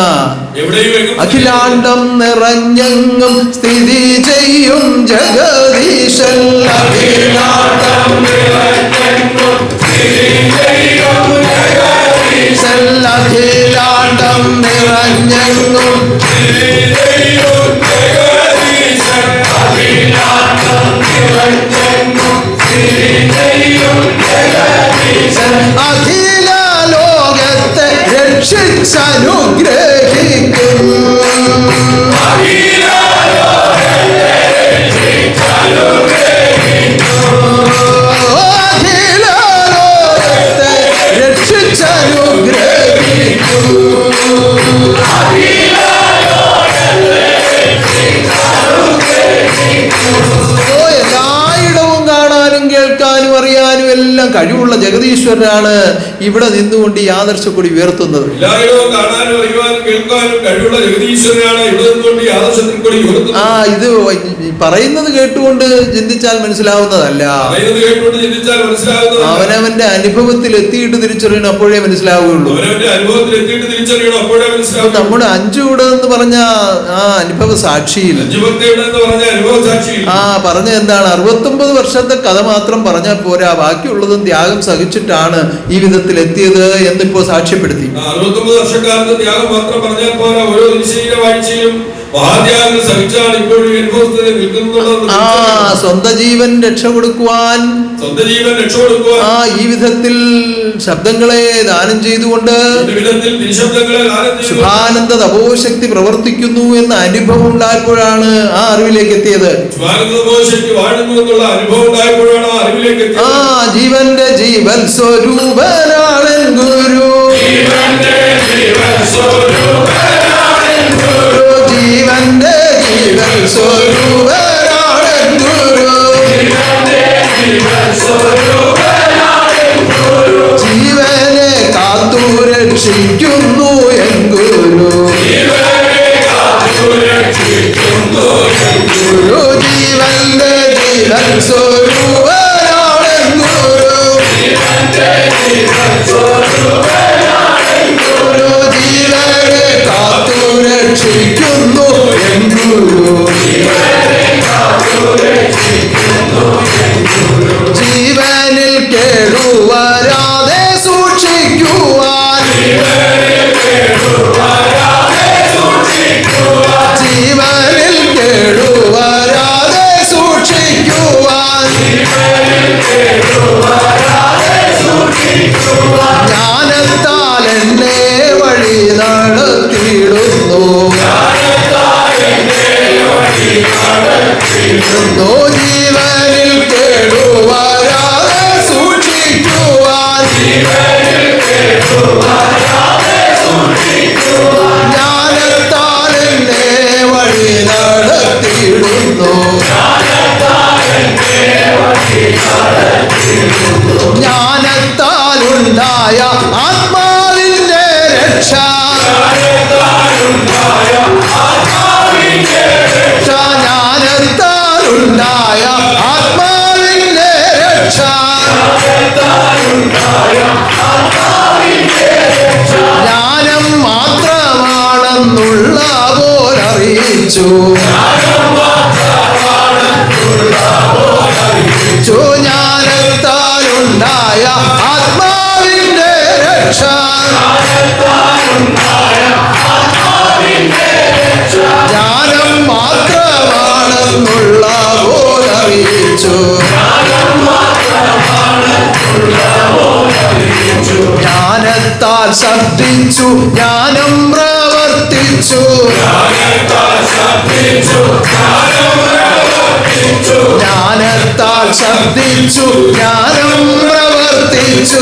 അഖിലാണ്ടം നിറഞ്ഞെങ്ങും സ്ഥിതി ചെയ്യും ജഗദീശൻ, അഖിലാണ്ടം നിറഞ്ഞെങ്ങും സ്ഥിതി ചെയ്യും ജഗദീശൻ, അഖിലാണ്ടം നിറഞ്ഞെങ്ങും സ്ഥിതി ചെയ്യും ജഗദീശൻ, അഖിലാണ്ടം നിറഞ്ഞെങ്ങും സ്ഥിതി ചെയ്യും ജഗദീശൻ, അഖില ലോകത്തെ രക്ഷിച്ചനുഗ്രഹിക്കും, അഖില എല്ലായിടവും കാണാനും കേൾക്കാനും അറിയാനും എല്ലാം കഴിവുള്ള ജഗദീശ്വരനാണ് ഇവിടെ നിന്നുകൊണ്ട് ഈ ആദർശക്കൊടി ഉയർത്തുന്നത്. ഇത് പറയുന്നത് കേട്ടുകൊണ്ട് ചിന്തിച്ചാൽ മനസ്സിലാവുന്നതല്ല, അവനവന്റെ അനുഭവത്തിൽ എത്തിയിട്ട് തിരിച്ചറിയണം, അപ്പോഴേ മനസ്സിലാവുകയുള്ളൂ. നമ്മുടെ അഞ്ചുകൂടെ എന്ന് പറഞ്ഞ ആ അനുഭവ സാക്ഷിയിൽ പറഞ്ഞ എന്താണ്, 69 വർഷത്തെ കഥ മാത്രം പറഞ്ഞാൽ പോരാ, ബാക്കിയുള്ളതും ത്യാഗം സഹിച്ചിട്ടാണ് ഈ വിധത്തിൽ എത്തിയത് എന്നിപ്പോ സാക്ഷ്യപ്പെടുത്തി. 69 വർഷക്കാലത്തെ ത്യാഗം മാത്രം പറഞ്ഞാൽ പോരാ, ഓരോ നിശ്ചയവാഴ്ചയും സ്വന്തം ജീവൻ രക്ഷപ്പെടുക്കുവാൻ ഈ വിധത്തിൽ ശബ്ദങ്ങളെ ദാനം ചെയ്തുകൊണ്ട് ശുഭാനന്ദ തപോശക്തി പ്രവർത്തിക്കുന്നു എന്ന അനുഭവം ഉണ്ടായപ്പോഴാണ് ആ അറിവിലേക്ക് എത്തിയത്. ജീവന്റെ ജീവൻ സ്വരൂപനാണ് ഗുരു, ജീവന്റെ ജീവൻ സ്വരൂപനാണ് ഗുരു, ജീവനെ കാത്തു രക്ഷിക്കുന്നു എൻ ഗുരു, ഗുരു ജീവന്റെ ജീവൻ സ്വരൂപനാണ് ഗുരു, ഗുരു ജീവനെ കാത്തു രക്ഷിക്കുന്നു എൻ ഗുരു, ജീവനിൽ കേടുവരാതെ സൂക്ഷിക്കുവാൻ, ജീവനിൽ കേടുവരാതെ സൂക്ഷിക്കുവാൻ, തേടുന്നു ജീവനിൽ കേടുവരാതെ സൂക്ഷിക്കുവാൻ. ജ്ഞാനത്താൽ എന്നെ വഴി നടത്തിയിടുന്നു. ജ്ഞാനത്താലുണ്ടായ ആത്മാവിന്റെ രക്ഷ. ജ്ഞാനത്താലുണ്ടായ ആത്മാവിന്റെ രക്ഷ. ജ്ഞാനം മാത്രമാണെന്നുള്ള പോലറിയിച്ചു. ജ്ഞാനത്താലുണ്ടായ ആത്മാവിന്റെ രക്ഷ. ജ്ഞാനം മാത്രമാണെന്നുള്ള പോലറിയിച്ചു. ജ്ഞാനത്താൽ ശബ്ദിച്ചു ജ്ഞാനം പ്രവർത്തിച്ചു. ജ്ഞാനത്താൽ ശബ്ദിച്ചു ജ്ഞാനം പ്രവർത്തിച്ചു.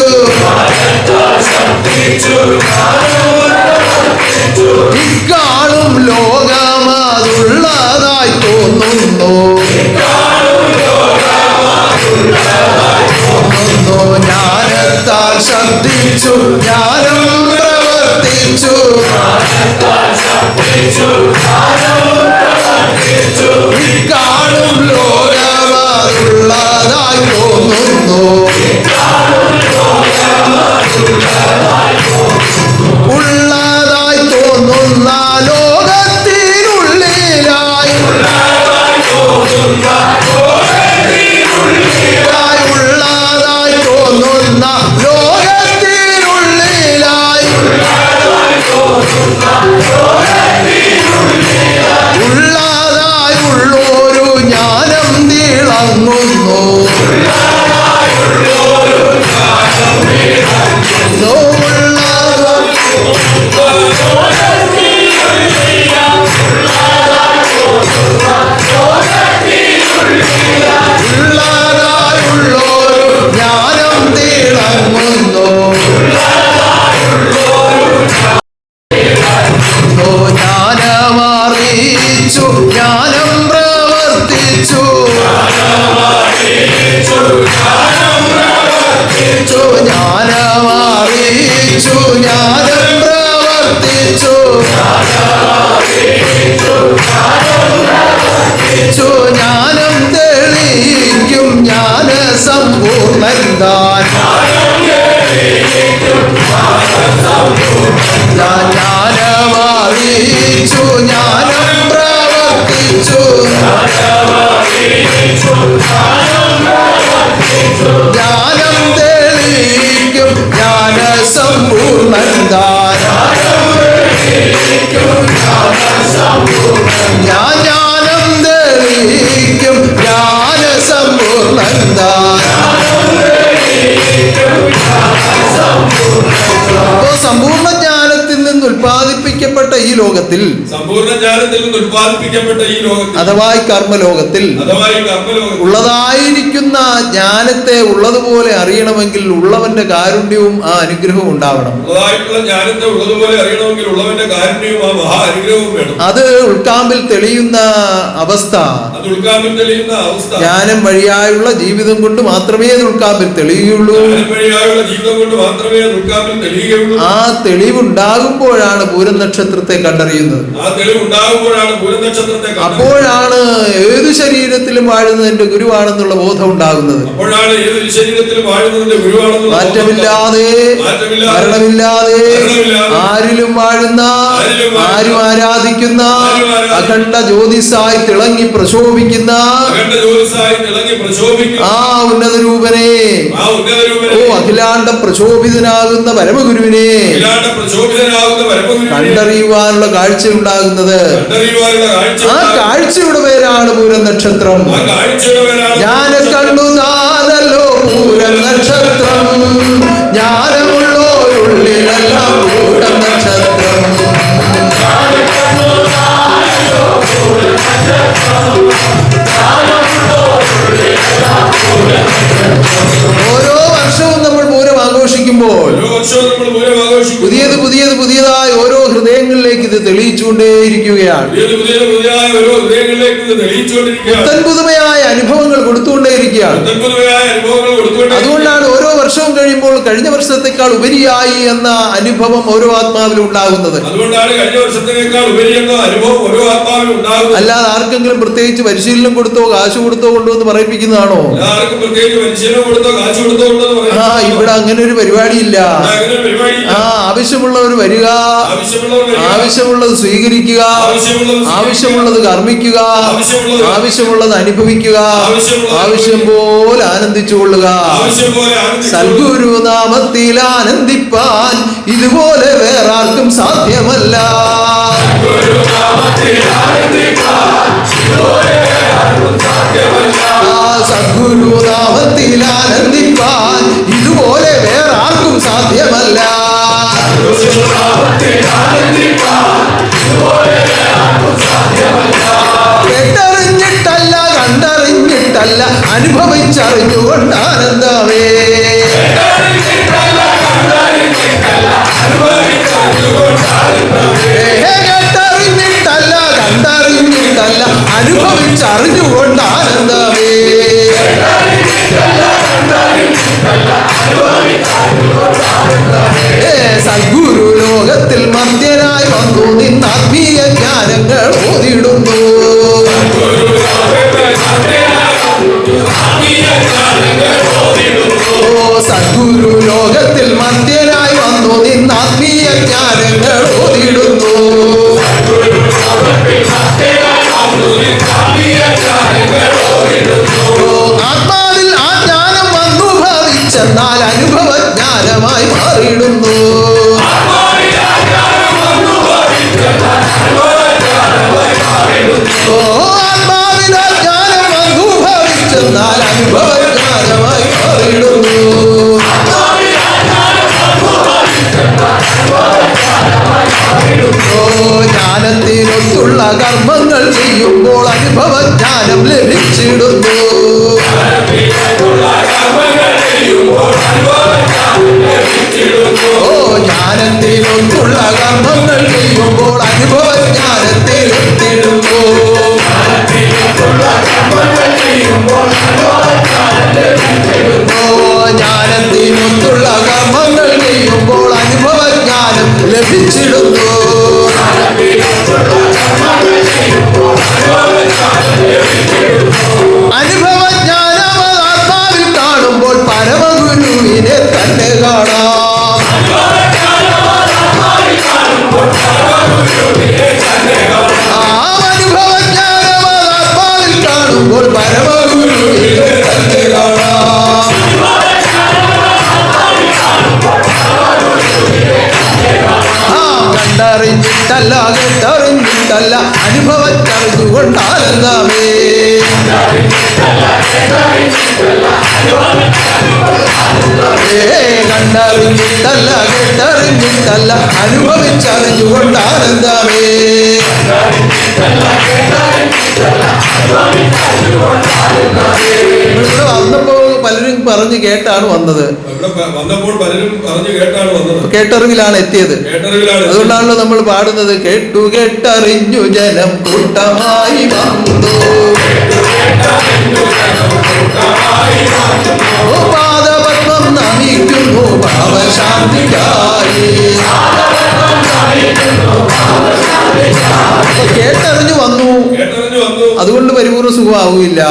ഇക്കാളും ലോകമതുള്ളതായി തോന്നുന്നു. ജ്ഞാനത്താൽ ശബ്ദിച്ചു ജ്ഞാനം പ്രവർത്തിച്ചു. ഇക്കാളും ലോകമതുള്ളതായി തോന്നുന്നു. ഉള്ളതായി തോന്നുന്ന ലോകത്തിനുള്ളിലായി. ഉള്ളതായി തോന്നുന്ന ലോകത്തിനുള്ളിലായി. ഉള്ളതായുള്ളൊരു ജ്ഞാനം തിളങ്ങുന്നു. ഉള്ളതായുള്ളൊരു ജ്ഞാനം തിളങ്ങുന്നു. ജ്ഞാനമറിയിച്ചു ജ്ഞാനം പ്രവർത്തിച്ചു. ജ്ഞാനമറിയിച്ചു ജ്ഞാനം പ്രവർത്തിച്ചു. ജ്ഞാനം തെളിയിക്കും ജ്ഞാനസമ്പൂർണ്ണൻ താൻ. ജ്ഞാനമറിയിച്ചു ജ്ഞാനം പ്രവർത്തിച്ചു. ജ്ഞാനം തെളിയിക്കും ജ്ഞാനസമ്പൂർണ്ണൻ താൻ. ഞാൻ ജ്ഞാനം തെളിയിക്കും ജ്ഞാനസമ്പൂർണ്ണൻ താൻ. അപ്പോ സമ്പൂർണ്ണ ജ്ഞാനത്തിൽ നിന്ന് ഉത്പാദിപ്പിക്കപ്പെട്ട ഈ ലോകത്തിൽ, അഥവാ കർമ്മലോകത്തിൽ ഉള്ളതായിരിക്കുന്ന ജ്ഞാനത്തെ ഉള്ളതുപോലെ അറിയണമെങ്കിൽ ഉള്ളവന്റെ കാരുണ്യവും ആ അനുഗ്രഹവും ഉണ്ടാവണം. അത് ഉൾക്കാമ്പിൽ തെളിയുന്ന അവസ്ഥ ജ്ഞാനം വഴിയായുള്ള ജീവിതം കൊണ്ട് മാത്രമേ അത് ഉൾക്കാമ്പിൽ തെളിയുകയുള്ളൂ. ആ തെളിവുണ്ടാകുമ്പോഴാണ് പൂരം നക്ഷത്രത്തെ കണ്ടറിയുന്നത്. അപ്പോഴാണ് ഏതു ശരീരത്തിലും വാഴുന്നതിന്റെ ഗുരുവാണെന്നുള്ള ബോധം ഉണ്ടാകുന്നത്. മാറ്റമില്ലാതെ മരണമില്ലാതെ ആരിലും വാഴുന്ന, ആരും ആരാധിക്കുന്ന, അഖണ്ഡ ജ്യോതിസായി തിളങ്ങി പ്രശോഭിക്കുന്ന ആ ഉന്നത രൂപനെ, ഓ അഖിലാണ്ട പ്രശോഭിതനാകുന്ന പരമഗുരുവിനെ കണ്ടറിയുവാനുള്ള കാഴ്ച ഉണ്ടാകുന്നത്. ആ കാഴ്ചയുടെ പേരാണ് പൂരം നക്ഷത്രം. ഞാൻ കണ്ടു താനല്ലോ പൂരം നക്ഷത്രം. ജ്ഞാനമുള്ളോരുള്ളിലെല്ലാം പൂരം നക്ഷത്രം. ജ്ഞാനമുള്ളോരുള്ളിലെല്ലാം ഓരോ വർഷവും നമ്മൾ പൂരം ആഘോഷിക്കുമ്പോൾ ഓരോ വർഷവും നമ്മൾ പൂരം ആഘോഷിക്കും. പുതിയതായി ഓരോ ഹൃദയങ്ങളിലേക്ക് ഇത് തെളിയിച്ചുകൊണ്ടേയിരിക്കുകയാണ്. പുതിയതായ ഓരോ ഹൃദയങ്ങളിലേക്ക് ഇത് തെളിയിച്ചുകൊണ്ടിരിക്കുകയാണ്. പുതുമയായ അനുഭവങ്ങൾ കൊടുത്തുകൊണ്ടേയിരിക്കുകയാണ്. അതുകൊണ്ടാണ് ഓരോ വർഷവും കഴിയുമ്പോൾ കഴിഞ്ഞ വർഷത്തെക്കാൾ ഉപരിയായി എന്ന അനുഭവം ഓരോ ആത്മാവിലും ഉണ്ടാകുന്നത്. അല്ലാതെ ആർക്കെങ്കിലും പ്രത്യേകിച്ച് പരിശീലനം കൊടുത്തോ കാശ് കൊടുത്തോ കൊണ്ടോ എന്ന് പറയിപ്പിക്കുന്നതാണോ? ഇവിടെ അങ്ങനെ ഒരു പരിപാടിയില്ല. ആവശ്യമുള്ളവർ വരിക, ആവശ്യമുള്ളത് സ്വീകരിക്കുക, ആവശ്യമുള്ളത് കർമ്മിക്കുക, ആവശ്യമുള്ളത് അനുഭവിക്കുക, ആവശ്യം പോലെ ആനന്ദിച്ചു കൊള്ളുക. സദ്ഗുരു നാമത്തിൽ ആനന്ദിപ്പാൻ ഇതുപോലെ വേറാർക്കും സാധ്യമല്ല. സദ്ഗുരു നാമത്തിൽ ആനന്ദിപ്പാൻ ഇതുപോലെ വേറാർക്കും സാധ്യമല്ല. കേട്ടറിഞ്ഞിട്ടല്ല കണ്ടറിഞ്ഞിട്ടല്ല അനുഭവിച്ചറിഞ്ഞുകൊണ്ട് ആനന്ദമേ. കേട്ടറിഞ്ഞിട്ടല്ല കണ്ടറിഞ്ഞിട്ടല്ല അനുഭവിച്ചറിഞ്ഞുകൊണ്ട് ആനന്ദമേ. സദ്ഗുരു ലോകത്തിൽ മർത്യനായി വന്നു നിന്ന് ആത്മീയ ജ്ഞാനങ്ങൾ ഓതിടുന്നു. സദ്ഗുരു ലോകത്തിൽ മർത്യനായി വന്നു നിന്ന് ആത്മീയ ജ്ഞാനങ്ങൾ ഓതിടുന്നു. ആത്മാവിൽ ആ ജ്ഞാനം വന്നു ഭവിച്ചെന്നാൽ അനുഭവ ജ്ഞാനമായി മാറിയിടുന്നു. ആത്മാവിൽ ആ ജ്ഞാനം വന്നു ഭവിച്ചെന്നാൽ അനുഭവ ജ്ഞാനമായി മാറിയിടുന്നു. ജ്ഞാനത്തിനൊത്തുള്ള കർമ്മങ്ങൾ ചെയ്യുമ്പോൾ അനുഭവ ജ്ഞാനം ലഭിച്ചിടുന്നു. ജ്ഞാനത്തിനൊത്തുള്ള കർമ്മങ്ങൾ ചെയ്യുമ്പോൾ അനുഭവ ജ്ഞാനത്തിൽ എത്തിടുന്നു. ജ്ഞാനത്തിനൊത്തുള്ള കർമ്മങ്ങൾ ചെയ്യുമ്പോൾ അനുഭവ ജ്ഞാനം ലഭിച്ചിടുന്നു. അനുഭവ ജ്ഞാനം ആത്മാവിൽ കാണുമ്പോൾ പരമഗുരുവിനെ തന്നെ കാണാം. അനുഭവ ജ്ഞാനം ആത്മാവിൽ കാണുമ്പോൾ പരമഗുരുവിനെ തന്നെ കാണാം. കണ്ടറിഞ്ഞിട്ടല്ല കേട്ടറിഞ്ഞിട്ടല്ല അനുഭവച്ചറിഞ്ഞുകൊണ്ട് ആനന്ദമേ. കണ്ടറിഞ്ഞിട്ടല്ല കേട്ടറിഞ്ഞിട്ടല്ല അനുഭവിച്ചറിഞ്ഞുകൊണ്ട് ആനന്ദമേ. ഇവിടെ വന്നപ്പോ പലരും പറഞ്ഞു കേട്ടാണ് വന്നത്. കേട്ടറിവിലാണ് എത്തിയത്. അതുകൊണ്ടാണല്ലോ നമ്മൾ പാടുന്നത് കേട്ടു കേട്ടറിഞ്ഞു ജനം കൂട്ടമായി വന്നു. പാദപത്മം നമിക്കുന്നു ഭാവശാന്തിക്കായി. കേട്ടറിഞ്ഞു വന്നു, അതുകൊണ്ട് പരിപൂർണ്ണ സുഖമാവില്ല.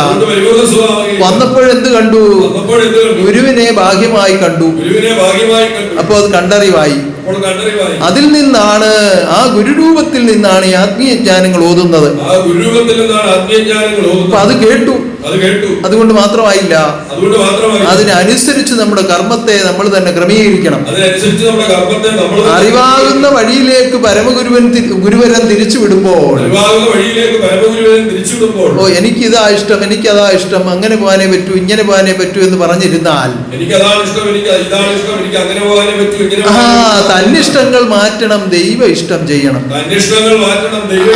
വന്നപ്പോഴെന്ത് കണ്ടു? ഗുരുവിനെ ഭാഗ്യമായി കണ്ടു. അപ്പോൾ അത് കണ്ടറിവായി. അതിൽ നിന്നാണ്, ആ ഗുരുരൂപത്തിൽ നിന്നാണ് ഈ ആത്മീയ ജ്ഞാനങ്ങൾ ഓതുന്നത്. അപ്പൊ അത് കേട്ടു, അതുകൊണ്ട് മാത്രമായില്ല, അതിനനുസരിച്ച് നമ്മുടെ കർമ്മത്തെ നമ്മൾ തന്നെ ക്രമീകരിക്കണം. അറിവാകുന്ന വഴിയിലേക്ക് ഗുരുവരൻ തിരിച്ചു വിടുമ്പോൾ ഓ എനിക്കിതാ ഇഷ്ടം, എനിക്കതാ ഇഷ്ടം, അങ്ങനെ പോകാനേ പറ്റൂ, ഇങ്ങനെ പോകാനേ പറ്റൂ എന്ന് പറഞ്ഞിരുന്നാൽ തന്നിഷ്ടങ്ങൾ മാറ്റണം, ദൈവ ഇഷ്ടം ചെയ്യണം.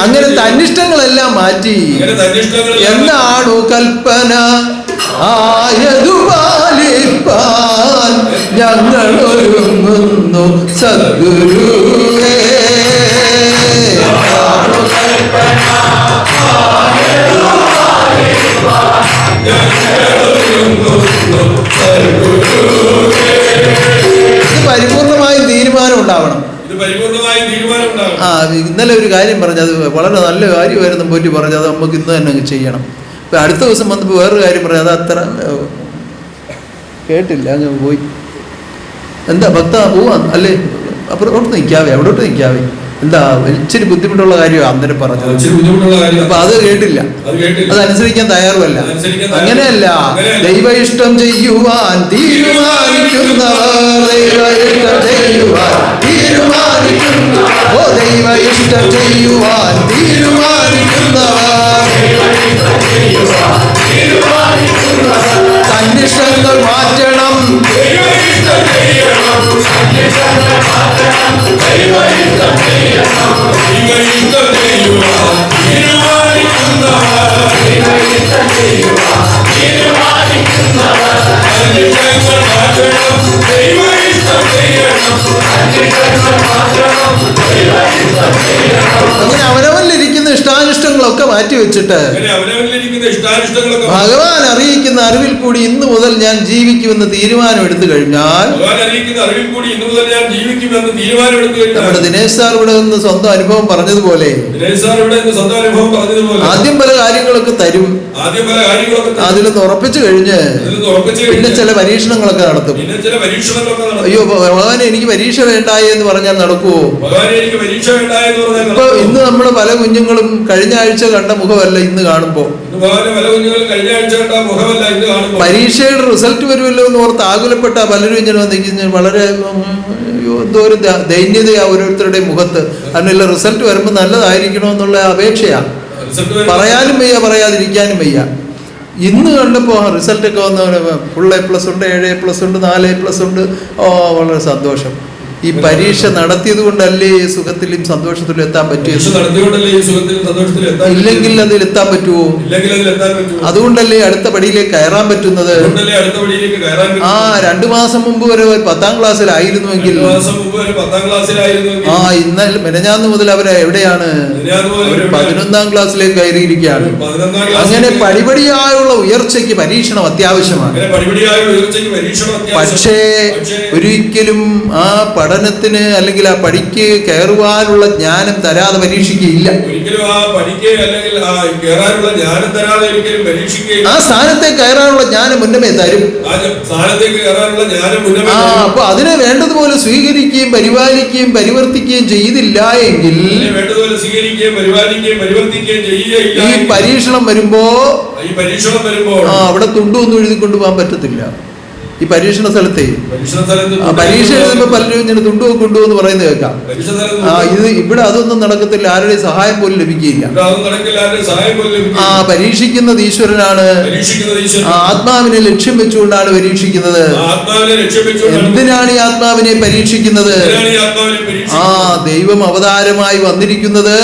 അങ്ങനെ തന്നിഷ്ടങ്ങളെല്ലാം മാറ്റി എന്താണ് കൽപ്പന ആയതു പാലിപ്പാൻ ഞങ്ങൾ ഒരുങ്ങുന്നു സദ്ഗുരുവേ. പരിപൂർണമായും തീരുമാനം ഉണ്ടാവണം. ഇന്നലെ ഒരു കാര്യം പറഞ്ഞു, അത് വളരെ നല്ല കാര്യമായിരുന്നു പോറ്റി പറഞ്ഞു, അത് നമുക്ക് ഇന്ന് തന്നെ അങ്ങ് ചെയ്യണം. ഇപ്പം അടുത്ത ദിവസം വന്നപ്പോൾ വേറൊരു കാര്യം പറഞ്ഞു, അത് അത്ര കേട്ടില്ല, അങ്ങ് പോയി. എന്താ ഭക്ത പോവാ അല്ലേ? അപ്പുറത്തോട്ട് നിൽക്കാവേ, അവിടോട്ട് നിൽക്കാവേ. എന്താ ഇച്ചിരി ബുദ്ധിമുട്ടുള്ള കാര്യമാണ് അന്നേരം പറഞ്ഞത്. അപ്പൊ അത് കേട്ടില്ല, അതനുസരിക്കാൻ തയ്യാറുമല്ല. അങ്ങനെയല്ല, ദൈവ ഇഷ്ടം ചെയ്യുവാൻ തീരുമാനിക്കുന്നവർ, ദൈവ ഇഷ്ടം ചെയ്യുവാൻ തീരുമാനിക്കുന്നു. ഓ ദൈവ ഇഷ്ടം ചെയ്യുവാൻ തീരുമാനിക്കുന്നവർ തന്നിഷ്ടങ്ങൾ മാറ്റണം. അങ്ങനെ അവനവനിലിരിക്കുന്ന ഇഷ്ടാനിഷ്ടങ്ങളൊക്കെ മാറ്റിവെച്ചിട്ട് ഭഗവാൻ അറിയിക്കുന്ന അറിവിൽ കൂടി ഇന്ന് മുതൽ ഞാൻ ജീവിക്കുമെന്ന് തീരുമാനം എടുത്തു കഴിഞ്ഞാൽ, നമ്മുടെ ദിനേശ് സാർ ഇവിടെ നിന്ന് സ്വന്തം അനുഭവം പറഞ്ഞതുപോലെ ആദ്യം പല കാര്യങ്ങളൊക്കെ തരും, അതിലൊന്ന് ഉറപ്പിച്ചു കഴിഞ്ഞ് പിന്നെ ചില പരീക്ഷണങ്ങളൊക്കെ നടത്തും. അയ്യോ ഭഗവാനെ എനിക്ക് പരീക്ഷ വേണ്ടായി എന്ന് പറഞ്ഞാൽ നടക്കുവോ? ഇപ്പൊ ഇന്ന് നമ്മുടെ പല കുഞ്ഞുങ്ങളും കഴിഞ്ഞ ആഴ്ച കണ്ട മുഖമല്ല ഇന്ന് കാണുമ്പോ. പരീക്ഷയുടെ റിസൾട്ട് വരുമല്ലോ എന്ന് ഓർത്ത് ആകുലപ്പെട്ട പലരും ഇങ്ങനെ വന്നിരിക്കുന്നു. വളരെ എന്തോ ഒരു ദൈന്യതയാ ഓരോരുത്തരുടെയും മുഖത്ത്. അതിനുള്ള റിസൾട്ട് വരുമ്പോൾ നല്ലതായിരിക്കണമെന്നുള്ള അപേക്ഷയാണ്. പറയാനും വയ്യ, പറയാതിരിക്കാനും വയ്യ. ഇന്ന് കണ്ടപ്പോൾ റിസൾട്ടൊക്കെ വന്നവന് ഫുൾ A+ ഉണ്ട്, 7A+ ഉണ്ട്, 4A+ ഉണ്ട്. ഓ വളരെ സന്തോഷം. ഈ പരീക്ഷ നടത്തിയത് കൊണ്ടല്ലേ സുഖത്തിലും സന്തോഷത്തിലും എത്താൻ പറ്റിയത്? ഇല്ലെങ്കിൽ അതിൽ എത്താൻ പറ്റുമോ? അതുകൊണ്ടല്ലേ അടുത്ത പടിയിലേക്ക് കയറാൻ പറ്റുന്നത്. 2 മാസം മുമ്പ് വരെ 10ാം ക്ലാസ്സിലായിരുന്നുവെങ്കിൽ ഇന്നലെ മെനഞ്ഞാന്ന് മുതൽ അവര് എവിടെയാണ്? 11ാം ക്ലാസ്സിലേക്ക് കയറിയിരിക്കുകയാണ്. അങ്ങനെ പടിപടിയായുള്ള ഉയർച്ചയ്ക്ക് പരീക്ഷണം അത്യാവശ്യമാണ്. പക്ഷേ ഒരിക്കലും ആ പഠനത്തിന് അല്ലെങ്കിൽ ആ പഠിക്ക് കയറുവാനുള്ള ജ്ഞാനം തരാതെ പരീക്ഷിക്കുകയില്ല. ആ സ്ഥാനത്തെ കയറാനുള്ള ജ്ഞാനം മുന്നമേ തരും. അപ്പൊ അതിനെ വേണ്ടതുപോലെ സ്വീകരിക്കുകയും പരിപാലിക്കുകയും പരിവർത്തിക്കുകയും ചെയ്തില്ല എങ്കിൽ ഈ പരീക്ഷണം വരുമ്പോ അവിടെ തുണ്ടൊന്നും എഴുതിക്കൊണ്ടു പോകാൻ പറ്റത്തില്ല. ഈ പരീക്ഷണ സ്ഥലത്തെ പരീക്ഷ എഴുതുമ്പോ പലരും ഇങ്ങനെ തുണ്ടു കൊണ്ടുവന്ന് പറയുന്നത് കേൾക്കാം. ഇത് ഇവിടെ അതൊന്നും നടക്കത്തില്ല, ആരുടെയും സഹായം പോലും ലഭിക്കുകയില്ല. പരീക്ഷിക്കുന്നത് ഈശ്വരനാണ്. ആത്മാവിനെ ലക്ഷ്യം വെച്ചുകൊണ്ടാണ് പരീക്ഷിക്കുന്നത്. എന്തിനാണ് ഈ ആത്മാവിനെ പരീക്ഷിക്കുന്നത്? ദൈവം അവതാരമായി വന്നിരിക്കുന്നത്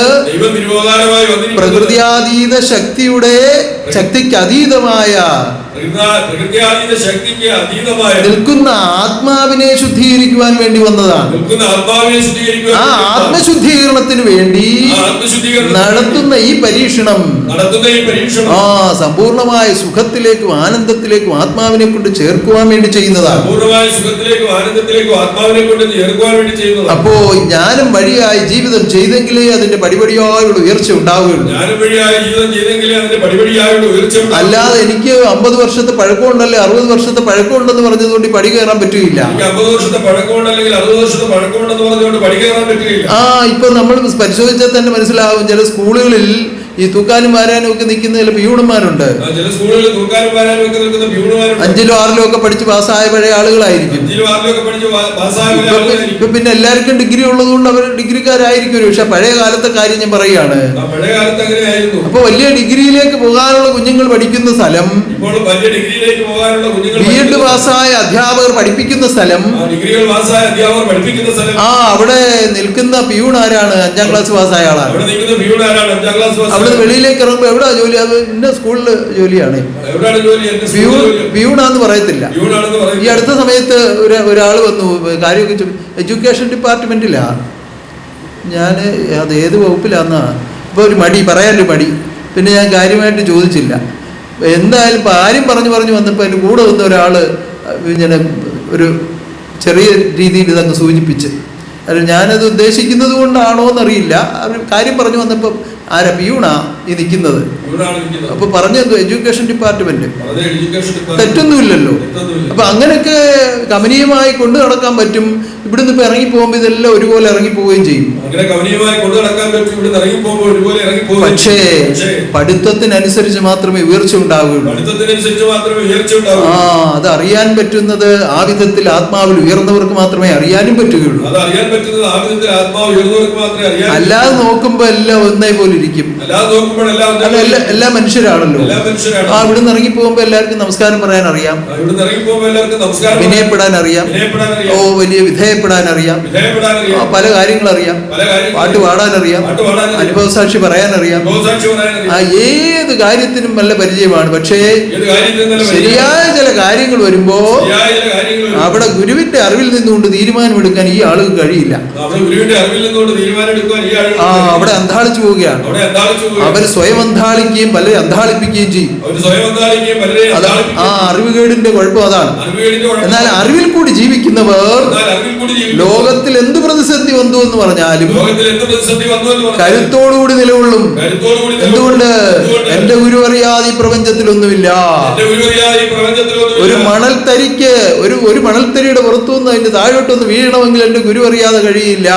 പ്രകൃതിയാതീത ശക്തിയുടെ ശക്തിക്ക് അതീതമായ നിൽക്കുന്ന ആത്മാവിനെ ശുദ്ധീകരിക്കുവാൻ വേണ്ടി വന്നതാണ്. ആ ആത്മശുദ്ധീകരണത്തിന് വേണ്ടി നടത്തുന്ന ഈ പരീക്ഷണം സമ്പൂർണമായ സുഖത്തിലേക്കും ആനന്ദത്തിലേക്കും ആത്മാവിനെ കൊണ്ട് ചേർക്കുവാൻ വേണ്ടി ചെയ്യുന്നതാണ്. അപ്പോ ജ്ഞാനം വഴിയായി ജീവിതം ചെയ്തെങ്കിലേ അതിന്റെ പടിപടിയായുള്ള ഉയർച്ച ഉണ്ടാവുകയുള്ളൂ. അല്ലാതെ എനിക്ക് 50 വർഷത്തെ പഴക്കമുണ്ടല്ലേ 60 വർഷത്തെ പഴക്കമുണ്ടെന്ന് പറഞ്ഞതുകൊണ്ട് പടി കയറാൻ പറ്റുകയില്ല. ഇപ്പൊ നമ്മൾ പരിശോധിച്ചാൽ തന്നെ മനസ്സിലാവും. ചില സ്കൂളുകളിൽ ഈ തൂക്കാനും വാരാനും ഒക്കെ നിൽക്കുന്ന ചില പിയൂണന്മാരുണ്ട്. 5ലോ 6ലോ ഒക്കെ പഠിച്ച് പാസ്സായ പഴയ ആളുകളായിരിക്കും. ഇപ്പൊ പിന്നെ എല്ലാവർക്കും ഡിഗ്രി ഉള്ളത് കൊണ്ട് അവർ ഡിഗ്രിക്കാരായിരിക്കും. പക്ഷെ പഴയ കാലത്തെ കാര്യം ഞാൻ പറയുകയാണ്. അപ്പൊ വലിയ ഡിഗ്രിയിലേക്ക് പോകാനുള്ള കുഞ്ഞുങ്ങൾ പഠിക്കുന്ന സ്ഥലം, B.Ed പാസ്സായ അധ്യാപകർ പഠിപ്പിക്കുന്ന സ്ഥലം, അവിടെ നിൽക്കുന്ന പിയൂൺ ആരാണ്? 5ാം ക്ലാസ് പാസ്സായ ആളാണ്. അവിടുന്ന് വെളിയിലേക്ക് ഇറങ്ങുമ്പോൾ എവിടാ ജോലി? അത് ഇന്ന സ്കൂളിൽ ജോലിയാണ്, എവിടെയാണ് ജോലി? എന്റെ സ്കൂളിൽ ജോലി. പ്യൂണാന്ന് പറയത്തില്ല. പ്യൂണാണെന്ന് ഈ പറയുന്നത്. അടുത്ത സമയത്ത് ഒരാൾ വന്നു, കാര്യമൊക്കെ എഡ്യൂക്കേഷൻ ഡിപ്പാർട്ട്മെൻറ്റിലാണ്. ഞാൻ അത് ഏത് വകുപ്പിലാണെന്നാണ്. അപ്പോൾ ഒരു മടി, പറയാനൊരു മടി. പിന്നെ ഞാൻ കാര്യമായിട്ട് ചോദിച്ചില്ല. എന്തായാലും ഇപ്പോൾ ആരും പറഞ്ഞു വന്നപ്പോൾ അതിൻ്റെ കൂടെ വന്ന ഒരാൾ ഇങ്ങനെ ഒരു ചെറിയ രീതിയിൽ ഇതങ്ങ് സൂചിപ്പിച്ച്, അത് ഞാനത് ഉദ്ദേശിക്കുന്നത് കൊണ്ടാണോ എന്നറിയില്ല. അവർ കാര്യം പറഞ്ഞു വന്നപ്പം ആരാ? പിയൂണാ ഈ നിൽക്കുന്നത്. അപ്പോൾ പറഞ്ഞെന്തോ എഡ്യൂക്കേഷൻ ഡിപ്പാർട്ട്മെൻറ്റ്. തെറ്റൊന്നുമില്ലല്ലോ. അപ്പം അങ്ങനെയൊക്കെ കമനീയമായി കൊണ്ടു നടക്കാൻ പറ്റും. ഇവിടുന്ന് ഇപ്പം ഇറങ്ങി പോകുമ്പോൾ ഇതെല്ലാം ഒരുപോലെ ഇറങ്ങിപ്പോവുകയും ചെയ്യും. പക്ഷേ പഠിത്തത്തിനനുസരിച്ച് മാത്രമേ ഉയർച്ച ഉണ്ടാവുകയുള്ളൂ. അത് അറിയാൻ പറ്റുന്നത് ആ വിധത്തിൽ ആത്മാവിൽ ഉയർന്നവർക്ക് മാത്രമേ അറിയാനും പറ്റുകയുള്ളൂ. അല്ലാതെ നോക്കുമ്പോ എല്ലാം ഒന്നേ പോലെ ഇരിക്കും. എല്ലാ മനുഷ്യരാണല്ലോ. ഇവിടുന്ന് ഇറങ്ങി പോകുമ്പോ എല്ലാവർക്കും നമസ്കാരം പറയാൻ അറിയാം, വിനയപ്പെടാൻ അറിയാം, വലിയ വിധേയപ്പെടാൻ അറിയാം, പല കാര്യങ്ങൾ അറിയാം, പാട്ട് പാടാൻ അറിയാം, അനുഭവ സാക്ഷി പറയാൻ അറിയാം. ഏത് കാര്യത്തിനും നല്ല പരിചയമാണ്. പക്ഷേ ശരിയായ ചില കാര്യങ്ങൾ വരുമ്പോ അവിടെ ഗുരുവിന്റെ അറിവിൽ നിന്നുകൊണ്ട് തീരുമാനമെടുക്കാൻ ഈ ആളുകൾ കഴിയില്ല. അവിടെ അന്താളിച്ചു പോവുകയാണ്. അവർ സ്വയം അന്താളിക്കുകയും പലരെ അന്താളിപ്പിക്കുകയും ചെയ്യും. ആ അറിവുകേടിന്റെ കുഴപ്പം അതാണ്. എന്നാൽ അറിവിൽ കൂടി ജീവിക്കുന്നവർ ലോകത്തിൽ എന്ത് പ്രതിസന്ധി വന്നു എന്ന് പറഞ്ഞാലും കരുത്തോടുകൂടി നിലകൊള്ളും. എന്തുകൊണ്ട്? എന്റെ ഗുരു അറിയാതെ ഈ പ്രപഞ്ചത്തിലൊന്നുമില്ല. ഒരു മണൽത്തരിക്ക് ഒരു മണൽത്തരിയുടെ പുറത്തുനിന്ന് അതിന്റെ താഴോട്ടൊന്ന് വീഴണമെങ്കിൽ എന്റെ ഗുരു അറിയാതെ കഴിയില്ല.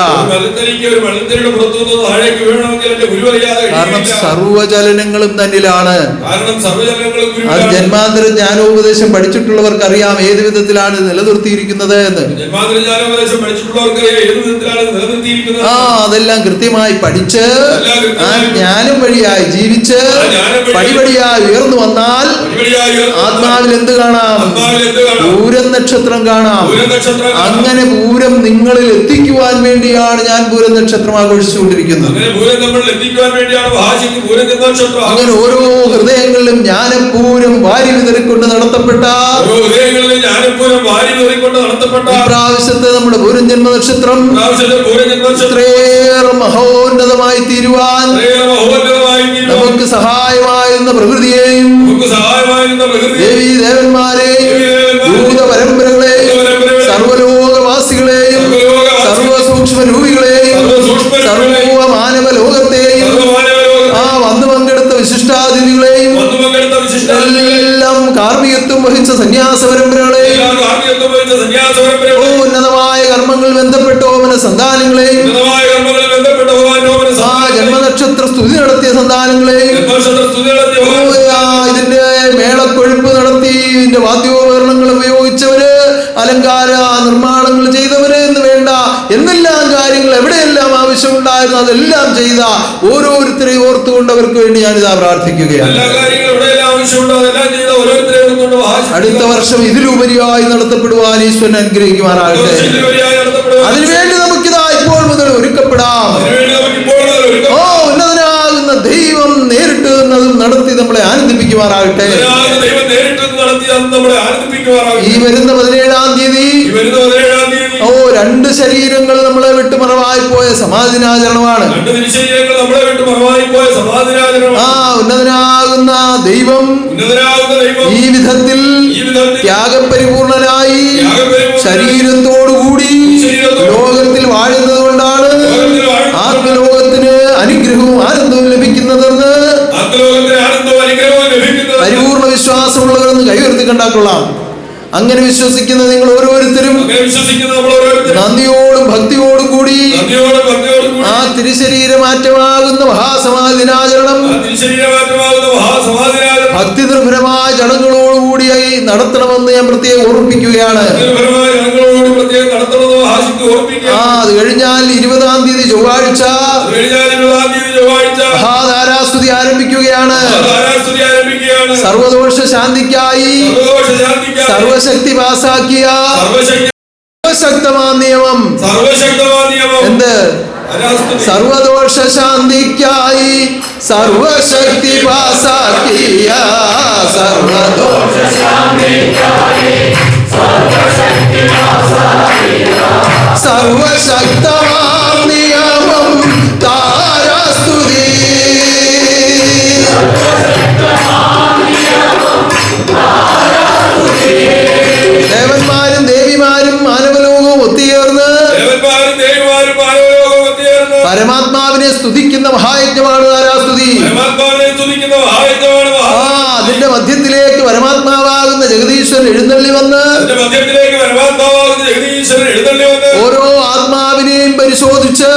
കാരണം സർവചലനങ്ങളും തന്നിലാണ്. അത് ജന്മാന്തര ജ്ഞാനോപദേശം പഠിച്ചിട്ടുള്ളവർക്ക് അറിയാം ഏത് വിധത്തിലാണ് നിലനിർത്തിയിരിക്കുന്നത് എന്ന്. അതെല്ലാം കൃത്യമായി പഠിച്ച് ആ ജ്ഞാനം വഴിയായി ജീവിച്ച് പടിപടിയായി ഉയർന്നു വന്നാൽ ആത്മാവിൽ എന്ത് കാണാം? പൂരം നക്ഷത്രം കാണാം. അങ്ങനെ പൂരം നിങ്ങളിൽ എത്തിക്കുവാൻ വേണ്ടിയാണ് ഞാൻ പൂരം നക്ഷത്രം ആഘോഷിച്ചുകൊണ്ടിരിക്കുന്നത്. അങ്ങനെ ഓരോ ഹൃദയങ്ങളിലും ജ്ഞാനപൂരം വാരി വിതറിക്കൊണ്ട് നടത്തപ്പെട്ട പ്രാവശ്യത്തെ നമ്മുടെ പൂരം ജന്മ നക്ഷത്രം ഇത്രയേറെ മഹോന്നതമായി തീരുവാൻ നമുക്ക് സഹായമായിരുന്ന പ്രകൃതിയെയും ദേവീ ദേവന്മാരെയും ഭൂത പരമ്പരകളെയും സർവലോകവാസികളെയും സർവസൂക്ഷ്മ രൂപികളെയും സർവ മാനവ ലോകത്തെയും വന്നു പങ്കെടുത്ത വിശിഷ്ടാതിഥികളെയും എല്ലാം കാർമ്മികത്വം വഹിച്ച സന്യാസ പരമ്പരകളെയും ഉന്നതമായ കർമ്മങ്ങൾ ബന്ധപ്പെട്ട ഓമന സന്താനങ്ങളെയും ജന്മനക്ഷത്ര സ്തുതി നടത്തിയ സന്താനങ്ങളെയും ഇതിന്റെ മേളക്കൊഴുപ്പ് നടത്തി ഇതിന്റെ വാദ്യോപകരണങ്ങൾ ഉപയോഗിച്ചവര്, അലങ്കാര നിർമ്മാണങ്ങൾ ചെയ്തവര് എന്ന് വേണ്ട എന്തെല്ലാം കാര്യങ്ങൾ എവിടെയെല്ലാം ആവശ്യമുണ്ടായിരുന്നു അതെല്ലാം ചെയ്ത ഓരോരുത്തരെയും ഓർത്തുകൊണ്ട് അവർക്ക് വേണ്ടി ഞാനിതാ പ്രാർത്ഥിക്കുകയാണ്. അടുത്ത വർഷം ഇതിലുപരിയായി നടത്തപ്പെടുവാൻ ഈശ്വരൻ അനുഗ്രഹിക്കുമാറാകട്ടെ. അതിനുവേണ്ടി നമുക്കിതാ ഇപ്പോൾ മുതൽ ഒരുക്കപ്പെടാം. ഉന്നതനാകുന്ന ദൈവം നേരിട്ട് നടത്തി നമ്മളെ ആനന്ദിപ്പിക്കുമാറാകട്ടെ. ഈ വരുന്ന 17-ാം തീയതി രണ്ട് ശരീരങ്ങൾ നമ്മളെ വിട്ട് മറവായി പോയ സമാധിനാചരണമാണ്. ഉന്നതനാകുന്ന ദൈവം ഈ വിധത്തിൽ ത്യാഗപരിപൂർണനായി ശരീരത്തോടുകൂടി ലോകത്തിൽ വാഴുന്നത് കൊണ്ടാണ് ആത്മലോകത്തിന് അനുഗ്രഹവും ആനന്ദവും ലഭിക്കുന്നതെന്ന് പരിപൂർണ വിശ്വാസമുള്ളവരെന്ന് കൈയുയർത്തി കണ്ടാക്കൊള്ളാം. അങ്ങനെ വിശ്വസിക്കുന്ന നിങ്ങൾ ഓരോരുത്തരും നന്ദിയോടും ഭക്തിയോടും കൂടി ആ തിരുശരീരമാറ്റമാകുന്ന മഹാസമാധി ദിനാചരണം ഭക്തി നിർഭരമായ ചടങ്ങുകളോടുകൂടിയായി നടത്തണമെന്ന് ഞാൻ പ്രത്യേകം ഓർമ്മിപ്പിക്കുകയാണ്. അത് കഴിഞ്ഞാൽ 20-ാം തീയതി ചൊവ്വാഴ്ച മഹാധാരാസ്തുതി ആരംഭിക്കുകയാണ്. സർവദോഷ ശാന്തിക്കായി സർവശക്തി പാസാക്കിയ സർവശക്തമാ നിയമം എന്ത് സർവദോഷ ശാന്തിക്കായി സർവശക്തി പാസാക്കിയ സർവദോഷ സർവശക്തമാം നിയമം താരസ്തുതി. ദേവന്മാരും ദേവിമാരും മാനവലോകവും ഒത്തുചേർന്ന് പരമാത്മാവിനെ സ്തുതിക്കുന്ന മഹായജ്ഞമാണ് താരാസ്തുതി. അതിന്റെ മധ്യത്തിലേക്ക് പരമാത്മാവാകുന്ന ജഗദീശ്വരൻ എഴുന്നള്ളി വന്ന് ഓരോ ആത്മാവിനെയും പരിശോധിച്ച്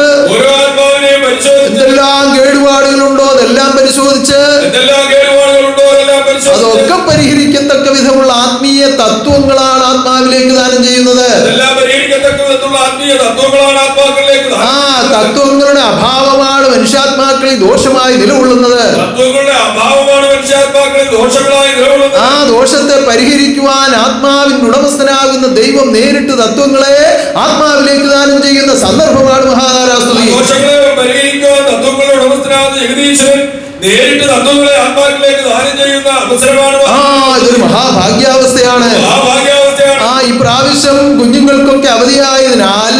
എന്തെല്ലാം കേടുപാടുകളുണ്ടോ അതെല്ലാം പരിശോധിച്ച് അതൊക്കെ പരിഹരിക്കത്തക്ക വിധമുള്ള ആത്മീയ തത്വങ്ങളാണ് ആത്മാവിലേക്ക് ദാനം ചെയ്യുന്നത്. ആ തത്വങ്ങളുടെ അഭാവമാണ് മനുഷ്യാത്മാക്കളിൽ ദോഷമായി നിലകൊള്ളുന്നത്. ആ ദോഷത്തെ പരിഹരിക്കുവാൻ ആത്മാവിന്റെ ഉടമസ്ഥനാകുന്ന ദൈവം നേരിട്ട് തത്വങ്ങളെ ആത്മാവിലേക്ക് ദാനം ചെയ്യുന്ന സന്ദർഭമാണ് മഹാതാരാസ്തുതി. നേരിട്ട് തത്വങ്ങളെ ആത്മാക്കളിലേക്ക് ദാനം ചെയ്യുന്ന അവസരമാണ്. ഇതൊരു മഹാഭാഗ്യാവസ്ഥയാണ്. ഈ പ്രാവശ്യം കുഞ്ഞുങ്ങൾക്കൊക്കെ അവധിയായതിനാൽ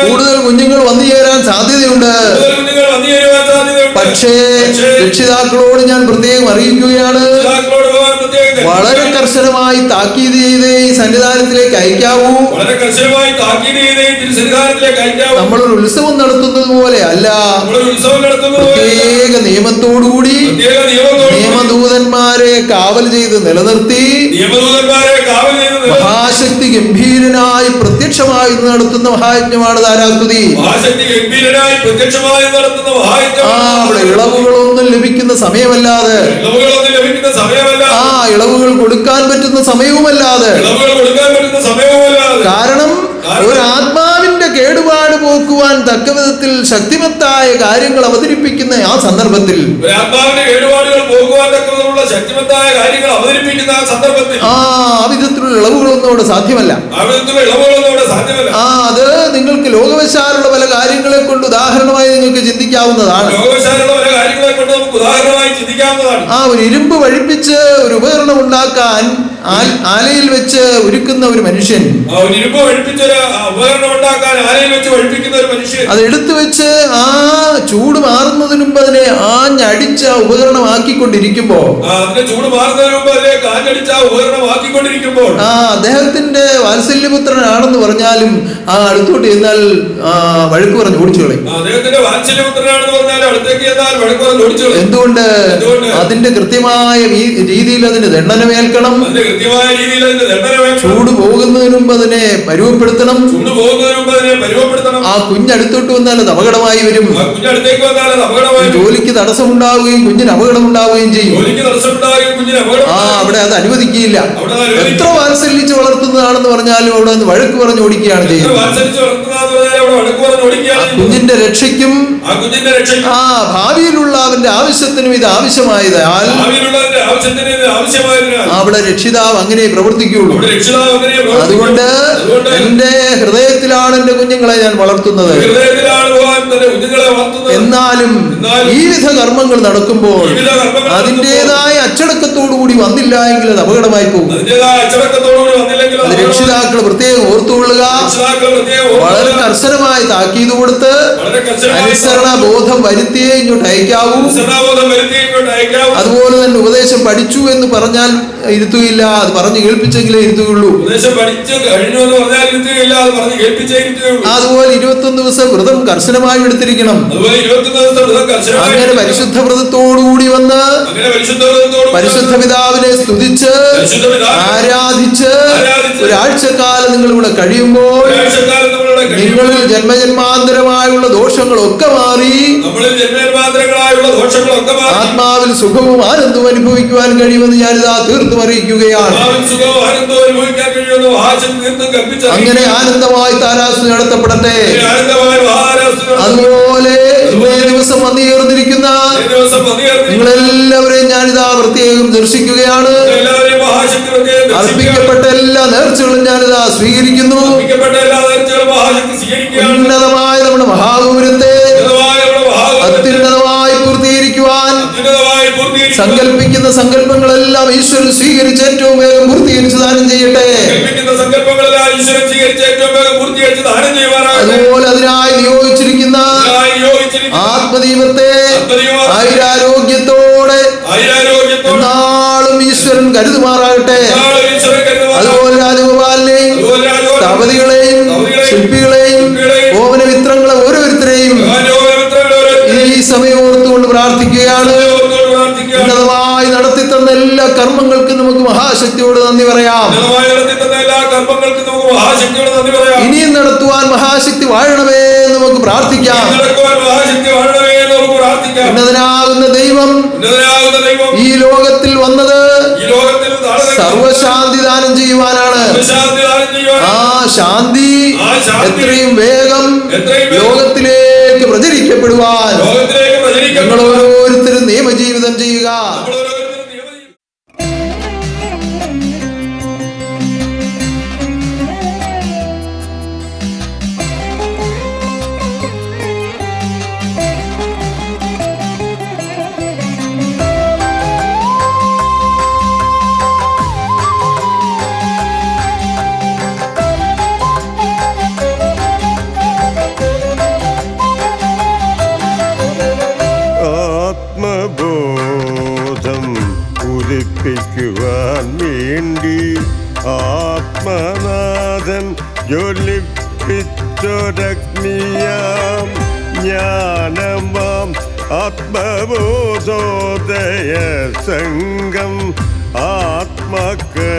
കൂടുതൽ കുഞ്ഞുങ്ങൾ വന്നു ചേരാൻ സാധ്യതയുണ്ട്. പക്ഷേ രക്ഷിതാക്കളോട് ഞാൻ പ്രത്യേകം അറിയിക്കുകയാണ്, വളരെ കർശനമായി താക്കീത് ചെയ്ത് ഈ സന്നിധാനത്തിലേക്ക് അയക്കാവൂ. നമ്മളൊരു ഉത്സവം നടത്തുന്നത് പോലെ അല്ല, പ്രത്യേക നിയമത്തോടുകൂടി നിയമദൂതന്മാരെ കാവൽ ചെയ്ത് നിലനിർത്തി മഹാശക്തി ഗംഭീരനായി പ്രത്യക്ഷമായി നടത്തുന്ന മഹായജ്ഞമാണ് താരാസ്തുതി. അവിടെ ഇളവുകളൊന്നും ലഭിക്കുന്ന സമയമല്ലാതെ, ഇളവുകൾ കൊടുക്കാൻ പറ്റുന്ന സമയവുമല്ലാതെ, കാരണം ഒരു ആത്മാവിന്റെ കേടുപാട് പോക്കുവാൻ തക്ക വിധത്തിൽ ശക്തിമത്തായ കാര്യങ്ങൾ അവതരിപ്പിക്കുന്ന ആ സന്ദർഭത്തിൽ ആ വിധത്തിലുള്ള ഇളവുകളൊന്നും അവിടെ സാധ്യമല്ല. അത് നിങ്ങൾക്ക് ലോകവശാലുള്ള പല കാര്യങ്ങളെ കൊണ്ട് ഉദാഹരണമായി നിങ്ങൾക്ക് ചിന്തിക്കാവുന്നതാണ്. ഒരു ഇരുമ്പ് വഴിപ്പിച്ച് ഒരു ഉപകരണം ഉണ്ടാക്കാൻ ആലയിൽ വെച്ച് ഒരുക്കുന്ന ഒരു മനുഷ്യൻ അത് എടുത്തു വെച്ച് ആ ചൂട് മാറുന്നതിന് മുമ്പ് അതിനെ ആഞ്ഞടിച്ച ഉപകരണമാക്കിക്കൊണ്ടിരിക്കുമ്പോ അദ്ദേഹത്തിന്റെ വാത്സല്യപുത്രനാണെന്ന് പറഞ്ഞാലും അടുത്തോട്ട് ചെന്നാൽ വഴക്ക് പറഞ്ഞ് ഓടിച്ചു കളയും. എന്തുകൊണ്ട്? അതിന്റെ കൃത്യമായ രീതിയിൽ അതിന് ദണ്ഡനമേൽക്കണം. ചൂട് പോകുന്നതിന് മുമ്പ് അതിനെ പരുവപ്പെടുത്തണം. ആ കുഞ്ഞടുത്തോട്ട് വന്നാൽ അത് അപകടമായി വരും. ജോലിക്ക് തടസ്സമുണ്ടാവുകയും കുഞ്ഞിന് അപകടം ഉണ്ടാവുകയും ചെയ്യും. അവിടെ അത് അനുവദിക്കുകയില്ല. എത്ര വാത്സല്യിച്ച് വളർത്തുന്നതാണെന്ന് പറഞ്ഞാലും അവിടെ നിന്ന് വഴക്ക് പറഞ്ഞ് ഓടിക്കുകയാണ് ചെയ്യുന്നത്. കുഞ്ഞിന്റെ രക്ഷയ്ക്കും ഭാവിയിലുള്ള അവന്റെ ആവശ്യത്തിനും ഇത് ആവശ്യമായതാൽ അവിടെ രക്ഷിതാവ് അങ്ങനെ പ്രവർത്തിക്കുകയുള്ളൂ. അതുകൊണ്ട് എന്റെ ഹൃദയത്തിലാണ് എന്റെ കുഞ്ഞുങ്ങളെ ഞാൻ വളർത്തുന്നത്. എന്നാലും ഈ വിധ കർമ്മങ്ങൾ നടക്കുമ്പോൾ അതിൻ്റെതായ അച്ചടക്കത്തോടുകൂടി വന്നില്ല എങ്കിൽ അത് അപകടമായി പോകും. അത് രക്ഷിതാക്കൾ പ്രത്യേകം ഓർത്തുകൊള്ളുക. വളരെ കർശനമായി താക്കീത് കൊടുത്ത് അനുസരണ ബോധം വരുത്തിയേ ഇങ്ങോട്ട് അയക്കാവൂ. അതുപോലെ തന്നെ ഉപദേശം പഠിച്ചു എന്ന് പറഞ്ഞാൽ ഇരുത്തുകയില്ല, അത് പറഞ്ഞു കേൾപ്പിച്ചെങ്കിലേ ഇരുത്തുകയുള്ളൂ. അതുപോലെ 21 ദിവസം വ്രതം കർശനമായി എടുത്തിരിക്കണം. അങ്ങനെ പരിശുദ്ധ വ്രതത്തോടുകൂടി വന്ന് പരിശുദ്ധ പിതാവിനെ സ്തുതിച്ച് ആരാധിച്ച് ഒരാഴ്ചക്കാലം നിങ്ങൾ ഇവിടെ കഴിയുമ്പോൾ നിങ്ങളിൽ ജന്മജന്മാന്തരമായുള്ള ദോഷങ്ങളൊക്കെ മാറി ആത്മാവിൽ സുഖവും ആനന്ദവും അനുഭവിക്കുവാൻ കഴിയുമെന്ന് ഞാനിതാ തീർത്തും അറിയിക്കുകയാണ്. അങ്ങനെ ആനന്ദമായി താരാസ്തുതി നടത്തപ്പെടട്ടെ. അതുപോലെ ദിവസം വന്നു ചേർന്നിരിക്കുന്ന നിങ്ങളെല്ലാവരെയും ഞാനിതാ പ്രത്യേകം ദർശിക്കുകയാണ്. അർപ്പിക്കപ്പെട്ട എല്ലാ നേർച്ചകളും ഞാനിതാ സ്വീകരിക്കുന്നു. സ്വീകരിക്കുകയാണ്. ഉന്നതമായ നമ്മുടെ മഹാഗൗരവത്തെ ഉന്നതമായ നമ്മുടെ മഹാഗൗരവത്തെ അത്യുന്നതമായി പൂർത്തീകരിക്കുവാൻ അത്യുന്നതമായി പൂർത്തീകരിക്കുവാൻ സങ്കല്പിക്കുന്ന സങ്കല്പങ്ങളെല്ലാം ഈശ്വരൻ സ്വീകരിച്ച് ഏറ്റവും വേഗം പൂർത്തീകരിച്ച് ദാനം ചെയ്യട്ടെ. കൽപ്പിക്കുന്ന സങ്കല്പങ്ങളെല്ലാം ഈശ്വരൻ സ്വീകരിച്ച് ഏറ്റവും വേഗം പൂർത്തീകരിച്ച് ദാനം ചെയ്യുവാനാകട്ടെ. അതുപോലെ അതിനായി നിയോഗിച്ചിരിക്കുന്ന ഇതിനായി നിയോഗിച്ചിരിക്കുന്ന ആത്മദീപത്തെ ആയുരാരോഗ്യത്തോടെ ആയുരാരോഗ്യത്തോടെ നാളും ഈശ്വരൻ കരുതുമാറാകട്ടെ. നാളെ ഈശ്വരൻ കരുതുവാൻ അതുപോലെ രാജഗോപാലിനെയും സ്ഥപതികളെയും ശില്പികളെയും ഓമനമിത്രങ്ങളെ ഓരോരുത്തരെയും ഈ സമയം ഓർത്തുകൊണ്ട് പ്രാർത്ഥിക്കുകയാണ്. ഉന്നതമായി നടത്തി തന്ന എല്ലാ കർമ്മങ്ങൾക്കും നമുക്ക് മഹാശക്തിയോട് നന്ദി പറയാം. ഇനിയും നടത്തുവാൻ മഹാശക്തി വാഴണമേ എന്ന് നമുക്ക് പ്രാർത്ഥിക്കാം. ഉന്നതനാകുന്ന ദൈവം ഈ ലോകത്തിൽ വന്നത് സർവശാന്തി ദാനം ചെയ്യുവാനാണ്. ആ ശാന്തി എത്രയും വേഗം ലോകത്തിലേക്ക് പ്രചരിക്കപ്പെടുവാൻ ഞങ്ങൾ ഓരോരുത്തരും നിയമജീവിതം ചെയ്യുക. ആത്മബോധം ഉദിപ്പിക്കുവാൻ വേണ്ടി ആത്മനാഥൻ ജ്വലിപ്പിച്ചൊരഗ്നിയാം ജ്ഞാനമാം ആത്മബോധോദയ സംഘം ആത്മകരുണാ